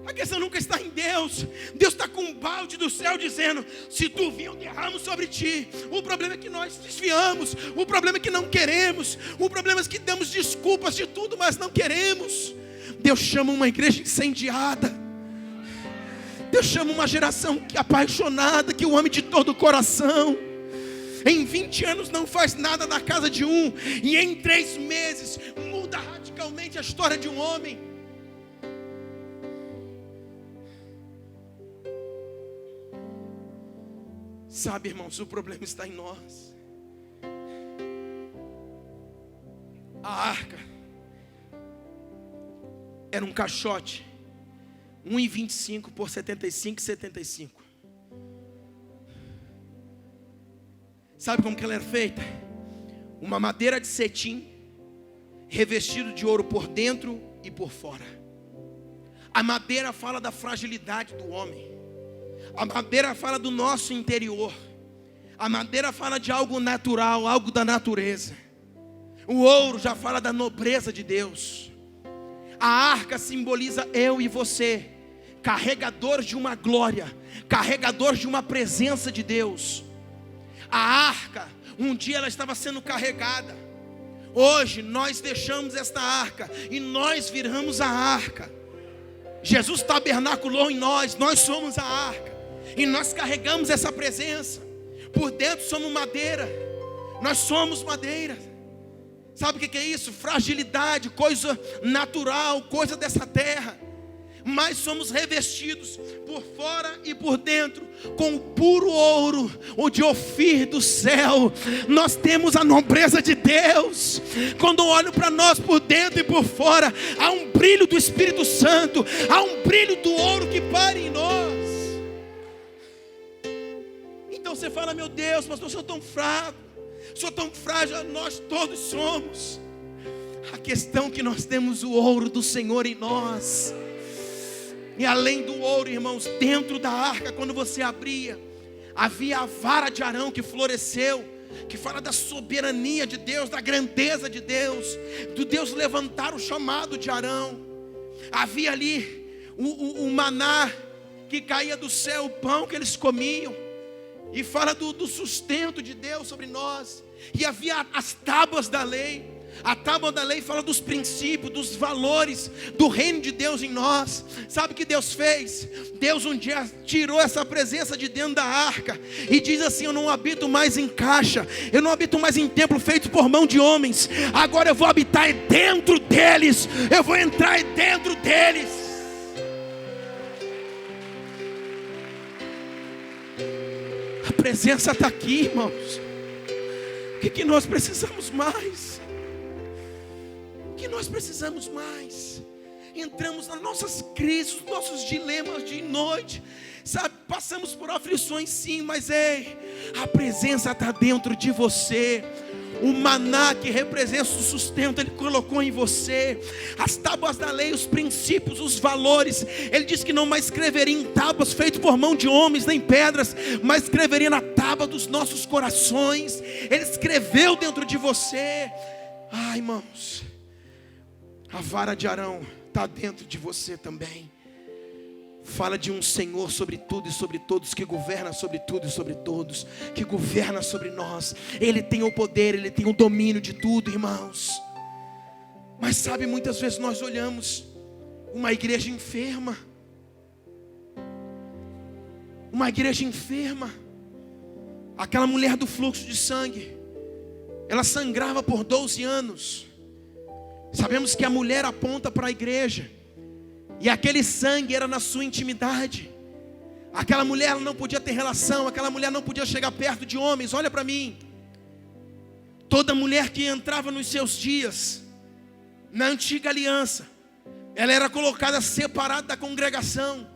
A questão nunca está em Deus. Deus está com um balde do céu dizendo: se tu vir, eu derramo sobre ti. O problema é que nós desviamos, o problema é que não queremos, o problema é que damos desculpas de tudo, mas não queremos. Deus chama uma igreja incendiada. Deus chama uma geração apaixonada, que o ame de todo o coração. Em 20 anos não faz nada na casa de um, e em 3 meses muda radicalmente a história de um homem. Sabe, irmãos, o problema está em nós. A arca era um caixote 1,25 por 75,75. Sabe como que ela era feita? Uma madeira de cetim, revestido de ouro por dentro e por fora. A madeira fala da fragilidade do homem. A madeira fala do nosso interior. A madeira fala de algo natural, algo da natureza. O ouro já fala da nobreza de Deus. A arca simboliza eu e você, carregadores de uma glória, carregadores de uma presença de Deus. A arca, um dia ela estava sendo carregada. Hoje nós deixamos esta arca e nós viramos a arca. Jesus tabernaculou em nós, nós somos a arca. E nós carregamos essa presença. Por dentro somos madeira. Nós somos madeira. Sabe o que é isso? Fragilidade, coisa natural, coisa dessa terra. Mas somos revestidos por fora e por dentro com o puro ouro, o de Ofir do céu. Nós temos a nobreza de Deus. Quando olho para nós por dentro e por fora, há um brilho do Espírito Santo, há um brilho do ouro que paira em nós. Então você fala: meu Deus, pastor, eu sou tão fraco, sou tão frágil. Nós todos somos. A questão é que nós temos o ouro do Senhor em nós. E além do ouro, irmãos, dentro da arca, quando você abria, havia a vara de Arão que floresceu, que fala da soberania de Deus, da grandeza de Deus, do Deus levantar o chamado de Arão. Havia ali o maná que caía do céu, o pão que eles comiam, e fala do sustento de Deus sobre nós. E havia as tábuas da lei. A tábua da lei fala dos princípios, dos valores do reino de Deus em nós. Sabe o que Deus fez? Deus um dia tirou essa presença de dentro da arca e diz assim: eu não habito mais em caixa, eu não habito mais em templo feito por mão de homens. Agora eu vou habitar dentro deles, eu vou entrar dentro deles. A presença está aqui, irmãos. O que nós precisamos mais? O que nós precisamos mais? Entramos nas nossas crises, nos nossos dilemas de noite, sabe? Passamos por aflições, sim, mas ei, a presença está dentro de você. O maná que representa o sustento, Ele colocou em você. As tábuas da lei, os princípios, os valores. Ele disse que não mais escreveria em tábuas feitas por mão de homens, nem pedras, mas escreveria na tábua dos nossos corações. Ele escreveu dentro de você. Irmãos, a vara de Arão está dentro de você também. Fala de um Senhor sobre tudo e sobre todos, que governa sobre tudo e sobre todos, que governa sobre nós. Ele tem o poder, Ele tem o domínio de tudo, irmãos. Mas sabe, muitas vezes nós olhamos uma igreja enferma. Uma igreja enferma. Aquela mulher do fluxo de sangue, ela sangrava por 12 anos. Sabemos que a mulher aponta para a igreja. E aquele sangue era na sua intimidade. Aquela mulher não podia ter relação. Aquela mulher não podia chegar perto de homens. Olha para mim. Toda mulher que entrava nos seus dias, na antiga aliança, ela era colocada separada da congregação.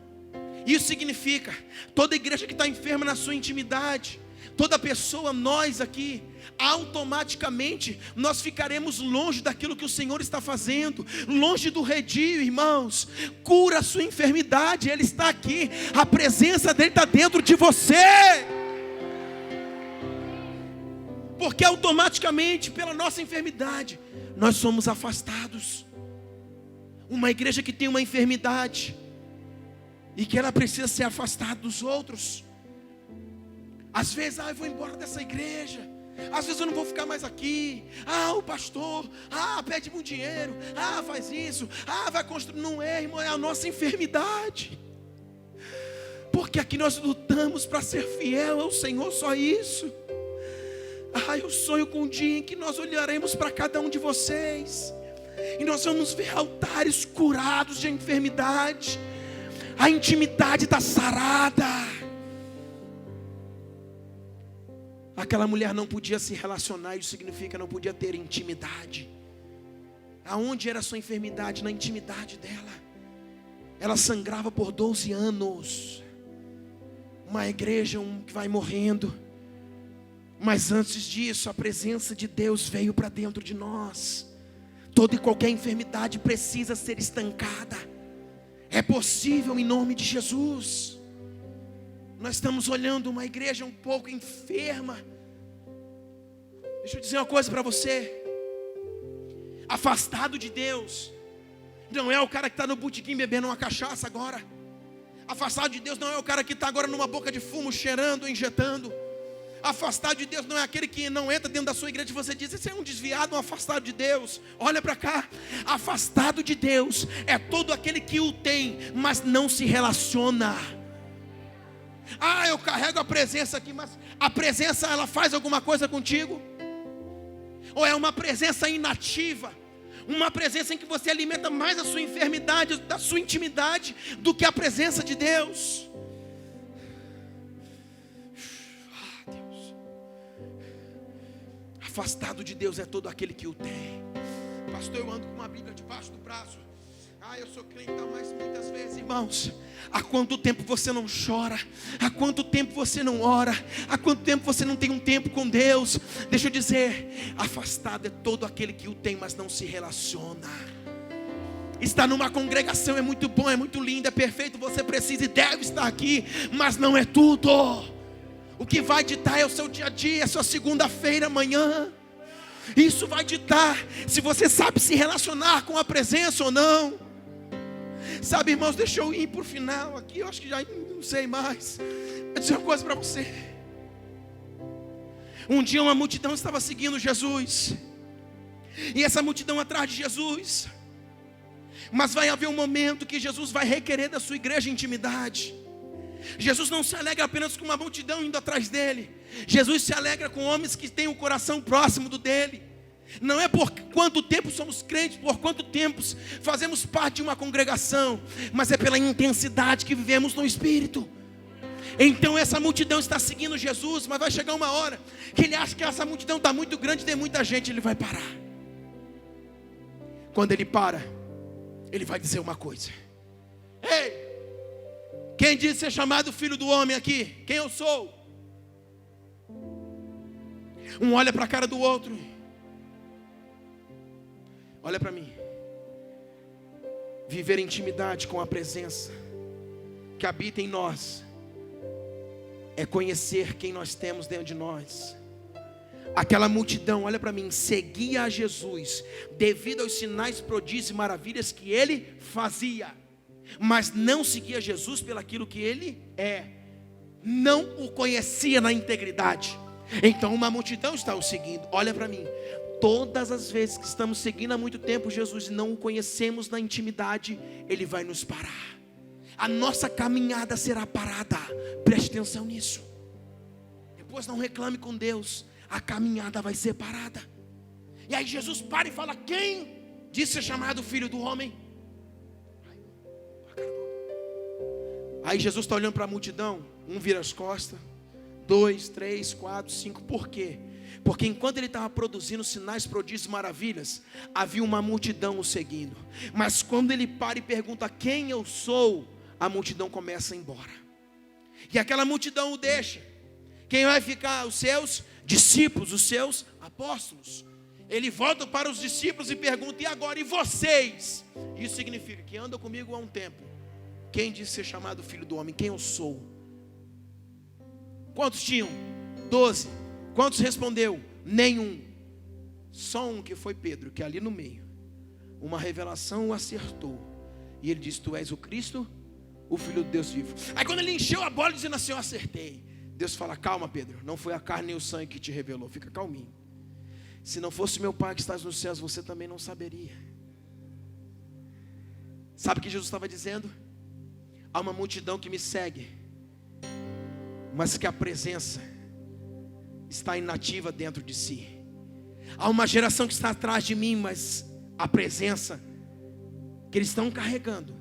Isso significa, toda igreja que está enferma na sua intimidade, toda pessoa, nós aqui, automaticamente nós ficaremos longe daquilo que o Senhor está fazendo, longe do redil, irmãos. Cura a sua enfermidade, Ele está aqui, a presença dEle está dentro de você, porque automaticamente pela nossa enfermidade nós somos afastados. Uma igreja que tem uma enfermidade e que ela precisa ser afastada dos outros. Às vezes, eu vou embora dessa igreja. Às vezes eu não vou ficar mais aqui. O pastor, pede muito dinheiro. Faz isso. Vai construir. Não é, irmão, é a nossa enfermidade. Porque aqui nós lutamos para ser fiel ao Senhor, só isso. Eu sonho com um dia em que nós olharemos para cada um de vocês e nós vamos ver altares curados de enfermidade. A intimidade está sarada. Aquela mulher não podia se relacionar, isso significa não podia ter intimidade. Aonde era a sua enfermidade? Na intimidade dela. Ela sangrava por 12 anos. Uma igreja que vai morrendo. Mas antes disso, a presença de Deus veio para dentro de nós. Toda e qualquer enfermidade precisa ser estancada. É possível em nome de Jesus. Nós estamos olhando uma igreja um pouco enferma. Deixa eu dizer uma coisa para você. Afastado de Deus não é o cara que está no botequim bebendo uma cachaça agora. Afastado de Deus não é o cara que está agora numa boca de fumo, cheirando, injetando. Afastado de Deus não é aquele que não entra dentro da sua igreja e você diz: esse é um desviado, um afastado de Deus. Olha para cá. Afastado de Deus é todo aquele que o tem, mas não se relaciona. Eu carrego a presença aqui, mas a presença, ela faz alguma coisa contigo? Ou é uma presença inativa? Uma presença em que você alimenta mais a sua enfermidade, da sua intimidade, do que a presença de Deus? Deus. Afastado de Deus é todo aquele que o tem. Pastor, eu ando com uma Bíblia debaixo do braço. Eu sou crente, mas muitas vezes, irmãos, há quanto tempo você não chora? Há quanto tempo você não ora? Há quanto tempo você não tem um tempo com Deus? Deixa eu dizer, afastado é todo aquele que o tem, mas não se relaciona. Estar numa congregação é muito bom, é muito lindo, é perfeito. Você precisa e deve estar aqui, mas não é tudo. O que vai ditar é o seu dia a dia, é a sua segunda-feira, amanhã. Isso vai ditar se você sabe se relacionar com a presença ou não. Sabe, irmãos, deixa eu ir para o final aqui. Eu acho que já não sei mais. Vou dizer uma coisa para você. Um dia uma multidão estava seguindo Jesus. E essa multidão atrás de Jesus. Mas vai haver um momento que Jesus vai requerer da sua igreja intimidade. Jesus não se alegra apenas com uma multidão indo atrás dele. Jesus se alegra com homens que têm o coração próximo do dele. Não é por quanto tempo somos crentes, por quanto tempo fazemos parte de uma congregação, mas é pela intensidade que vivemos no Espírito. Então essa multidão está seguindo Jesus, mas vai chegar uma hora que ele acha que essa multidão está muito grande, tem muita gente, ele vai parar. Quando ele para, ele vai dizer uma coisa: ei, quem disse ser chamado filho do homem aqui? Quem eu sou? Um olha para a cara do outro. Olha para mim. Viver intimidade com a presença que habita em nós é conhecer quem nós temos dentro de nós. Aquela multidão, olha para mim, seguia a Jesus devido aos sinais, prodígios e maravilhas que ele fazia, mas não seguia Jesus pelaquilo que ele é, não o conhecia na integridade. Então uma multidão está o seguindo. Olha para mim, todas as vezes que estamos seguindo há muito tempo Jesus e não o conhecemos na intimidade, ele vai nos parar. A nossa caminhada será parada. Preste atenção nisso. Depois não reclame com Deus, a caminhada vai ser parada. E aí Jesus para e fala: quem disse ser chamado filho do homem? Aí Jesus está olhando para a multidão. Um vira as costas, 2, 3, 4, 5. Por quê? Porque enquanto ele estava produzindo sinais, prodígios e maravilhas, havia uma multidão o seguindo. Mas quando ele para e pergunta quem eu sou, a multidão começa a ir embora. E aquela multidão o deixa. Quem vai ficar? Os seus discípulos, os seus apóstolos. Ele volta para os discípulos e pergunta: e agora, e vocês? Isso significa que andam comigo há um tempo. Quem disse ser chamado filho do homem? Quem eu sou? Quantos tinham? 12. Quantos respondeu? Nenhum. Só um, que foi Pedro, que ali no meio uma revelação o acertou. E ele disse: tu és o Cristo, o Filho de Deus vivo. Aí quando ele encheu a bola dizendo assim: eu acertei, Deus fala: calma, Pedro, não foi a carne nem o sangue que te revelou, fica calminho. Se não fosse meu Pai que estás nos céus, você também não saberia. Sabe o que Jesus estava dizendo? Há uma multidão que me segue, mas que a presença está inativa dentro de si. Há uma geração que está atrás de mim, mas a presença que eles estão carregando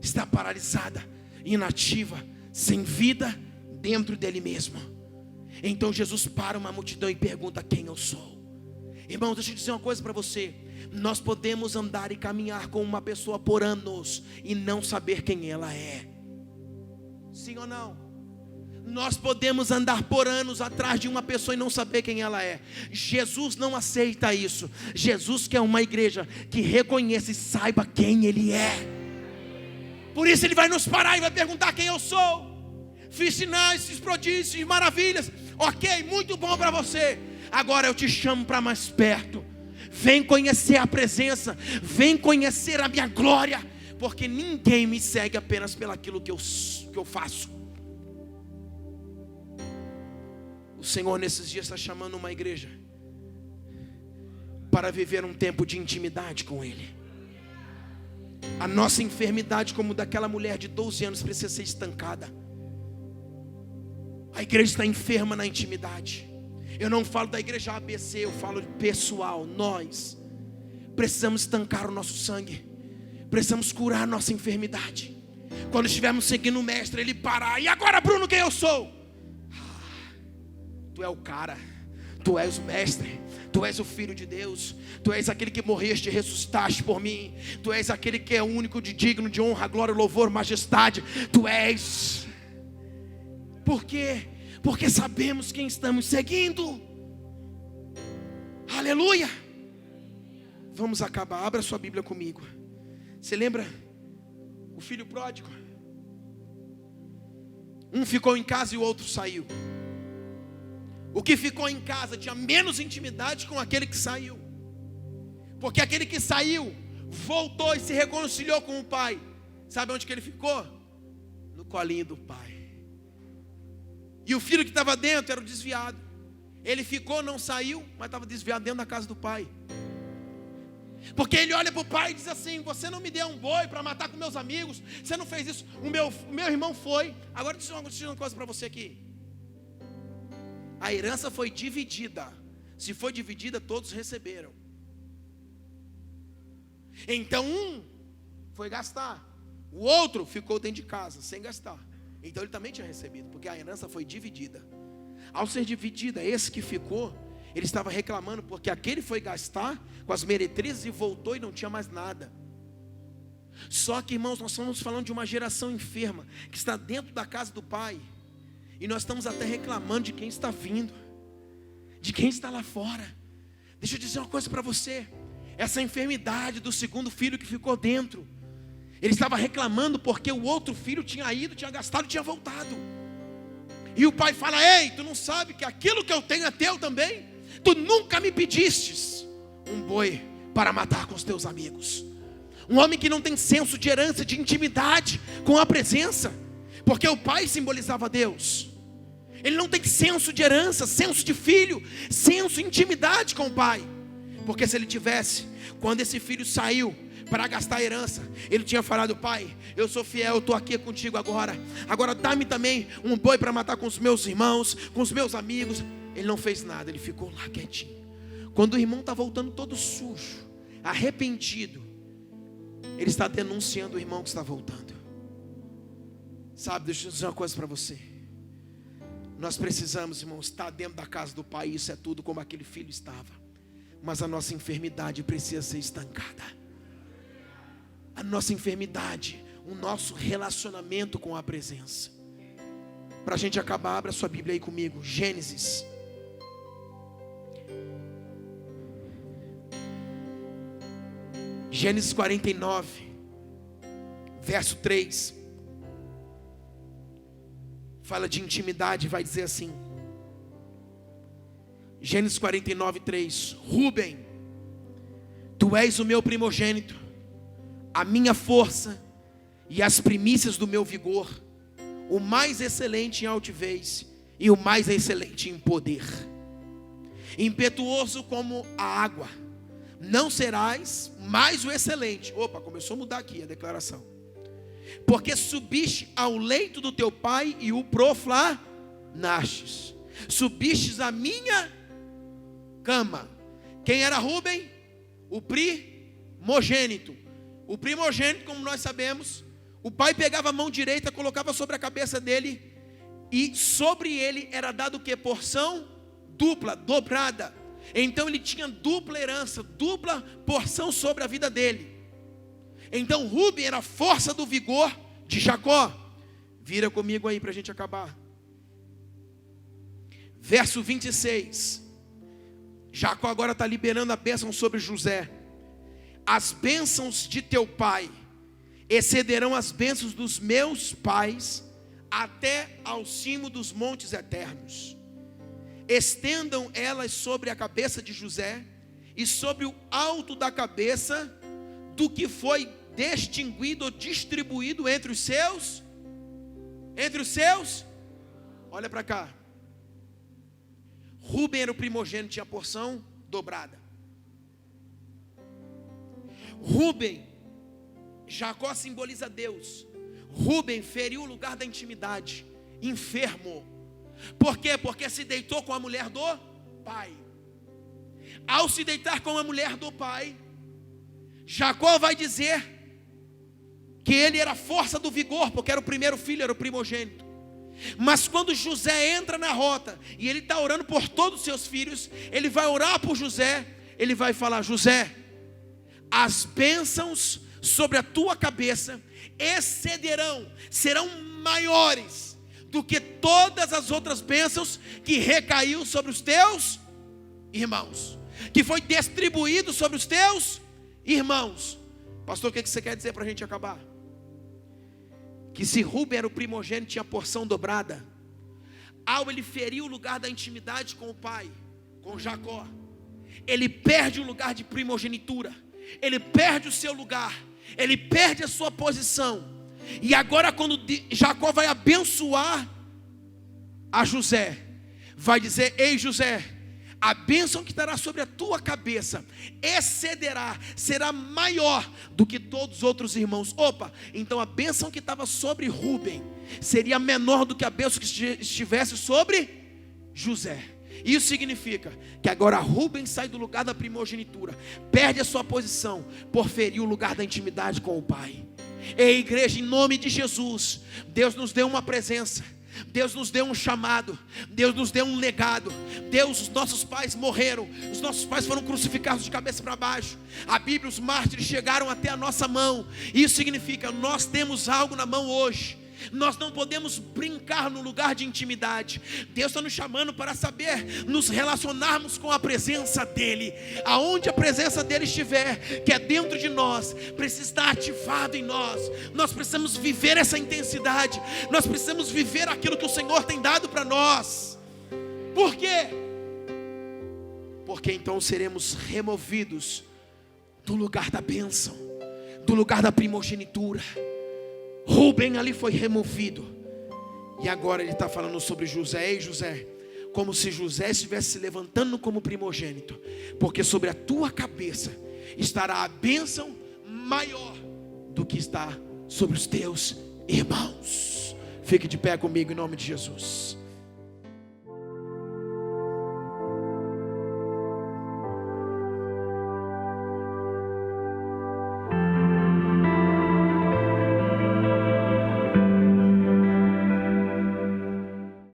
está paralisada, inativa, sem vida dentro dele mesmo. Então Jesus para uma multidão e pergunta: quem eu sou? Irmãos, deixa eu dizer uma coisa para você. Nós podemos andar e caminhar com uma pessoa por anos e não saber quem ela é. Sim ou não? Nós podemos andar por anos atrás de uma pessoa e não saber quem ela é. Jesus não aceita isso. Jesus quer uma igreja que reconheça e saiba quem ele é. Por isso ele vai nos parar e vai perguntar: quem eu sou? Fiz sinais, fiz prodígios, fiz maravilhas. Ok, muito bom para você. Agora eu te chamo para mais perto. Vem conhecer a presença, vem conhecer a minha glória, porque ninguém me segue apenas pelaquilo que eu faço. O Senhor nesses dias está chamando uma igreja para viver um tempo de intimidade com Ele. A nossa enfermidade, como daquela mulher de 12 anos, precisa ser estancada. A igreja está enferma na intimidade. Eu não falo da igreja ABC, eu falo pessoal. Nós precisamos estancar o nosso sangue, precisamos curar a nossa enfermidade. Quando estivermos seguindo o mestre, ele parar: e agora, Bruno, quem eu sou? Tu é o cara, tu és o mestre, tu és o filho de Deus, tu és aquele que morreste e ressuscitaste por mim, tu és aquele que é o único digno de honra, glória, louvor, majestade. Tu és. Por quê? Porque sabemos quem estamos seguindo. Aleluia. Vamos acabar, abra sua Bíblia comigo. Você lembra o filho pródigo? Um ficou em casa e o outro saiu. O que ficou em casa tinha menos intimidade com aquele que saiu, porque aquele que saiu voltou e se reconciliou com o pai. Sabe onde que ele ficou? No colinho do pai. E o filho que estava dentro era o desviado. Ele ficou, não saiu, mas estava desviado dentro da casa do pai. Porque ele olha para o pai e diz assim: você não me deu um boi para matar com meus amigos, você não fez isso, o meu irmão foi. Agora deixa eu dizer uma coisa para você aqui. A herança foi dividida. Se foi dividida, todos receberam. Então um foi gastar, o outro ficou dentro de casa sem gastar. Então ele também tinha recebido, porque a herança foi dividida. Ao ser dividida, esse que ficou, ele estava reclamando, porque aquele foi gastar com as meretrizes e voltou e não tinha mais nada. Só que, irmãos, nós estamos falando de uma geração enferma, que está dentro da casa do Pai, e nós estamos até reclamando de quem está vindo, de quem está lá fora. Deixa eu dizer uma coisa para você, essa enfermidade do segundo filho que ficou dentro, ele estava reclamando porque o outro filho tinha ido, tinha gastado, tinha voltado. E o pai fala: ei, tu não sabe que aquilo que eu tenho é teu também? Tu nunca me pedistes um boi para matar com os teus amigos. Um homem que não tem senso de herança, de intimidade com a presença, porque o pai simbolizava Deus. Ele não tem senso de herança, senso de filho, senso de intimidade com o pai. Porque se ele tivesse, quando esse filho saiu para gastar a herança, ele tinha falado: pai, eu sou fiel, eu estou aqui contigo agora dá-me também um boi para matar com os meus irmãos, com os meus amigos. Ele não fez nada, ele ficou lá quietinho. Quando o irmão está voltando todo sujo, arrependido, ele está denunciando o irmão que está voltando. Sabe, deixa eu dizer uma coisa para você. Nós precisamos, irmãos, estar dentro da casa do Pai. Isso é tudo, como aquele filho estava. Mas a nossa enfermidade precisa ser estancada. A nossa enfermidade, o nosso relacionamento com a presença. Para a gente acabar, abra sua Bíblia aí comigo. Gênesis. Gênesis 49, verso 3. Fala de intimidade, vai dizer assim. Gênesis 49, 3. Rúben, tu és o meu primogênito, a minha força e as primícias do meu vigor, o mais excelente em altivez e o mais excelente em poder. Impetuoso como a água, não serás mais o excelente. Opa, começou a mudar aqui a declaração. Porque subiste ao leito do teu pai e o profanastes. Subistes a minha cama. Quem era Rúben? O primogênito. O primogênito, como nós sabemos, o pai pegava a mão direita, colocava sobre a cabeça dele, e sobre ele era dado o que? Porção dupla, dobrada. Então ele tinha dupla herança, dupla porção sobre a vida dele. Então Rúben era a força do vigor de Jacó. Vira comigo aí para a gente acabar. Verso 26. Jacó agora está liberando a bênção sobre José. As bênçãos de teu pai excederão as bênçãos dos meus pais até ao cimo dos montes eternos. Estendam elas sobre a cabeça de José e sobre o alto da cabeça do que foi distinguido ou distribuído entre os seus. Olha para cá. Rúben era o primogênito, tinha a porção dobrada. Rúben, Jacó simboliza Deus. Rúben feriu o lugar da intimidade, enfermo. Por quê? Porque se deitou com a mulher do pai. Ao se deitar com a mulher do pai, Jacó vai dizer que ele era a força do vigor, porque era o primeiro filho, era o primogênito. Mas quando José entra na rota, e ele está orando por todos os seus filhos, ele vai orar por José, ele vai falar: José, as bênçãos sobre a tua cabeça excederão, serão maiores do que todas as outras bênçãos que recaiu sobre os teus irmãos, que foi distribuído sobre os teus irmãos. Pastor, o que você quer dizer para a gente acabar? Que se Rúben era o primogênito, tinha a porção dobrada. Ao ele ferir o lugar da intimidade com o pai, com Jacó, ele perde o lugar de primogenitura, ele perde o seu lugar, ele perde a sua posição. E agora quando Jacó vai abençoar a José, vai dizer: ei José, a bênção que estará sobre a tua cabeça excederá, será maior do que todos os outros irmãos. Opa, então a bênção que estava sobre Rúben seria menor do que a bênção que estivesse sobre José. Isso significa que agora Rúben sai do lugar da primogenitura, perde a sua posição por ferir o lugar da intimidade com o pai.
Ei, igreja, em nome de Jesus, Deus nos deu uma presença, Deus nos deu um chamado, Deus nos deu um legado. Deus, os nossos pais morreram, os nossos pais foram crucificados de cabeça para baixo. A Bíblia, os mártires chegaram até a nossa mão. Isso significa, nós temos algo na mão hoje. Nós não podemos brincar no lugar de intimidade. Deus está nos chamando para saber nos relacionarmos com a presença dEle. Aonde a presença dEle estiver, que é dentro de nós, precisa estar ativado em nós. Nós precisamos viver essa intensidade. Nós precisamos viver aquilo que o Senhor tem dado para nós. Por quê? Porque então seremos removidos do lugar da bênção, do lugar da primogenitura. Rubem ali foi removido. E agora ele está falando sobre José. Ei, José, como se José estivesse se levantando como primogênito, porque sobre a tua cabeça estará a bênção maior do que está sobre os teus irmãos. Fique de pé comigo em nome de Jesus.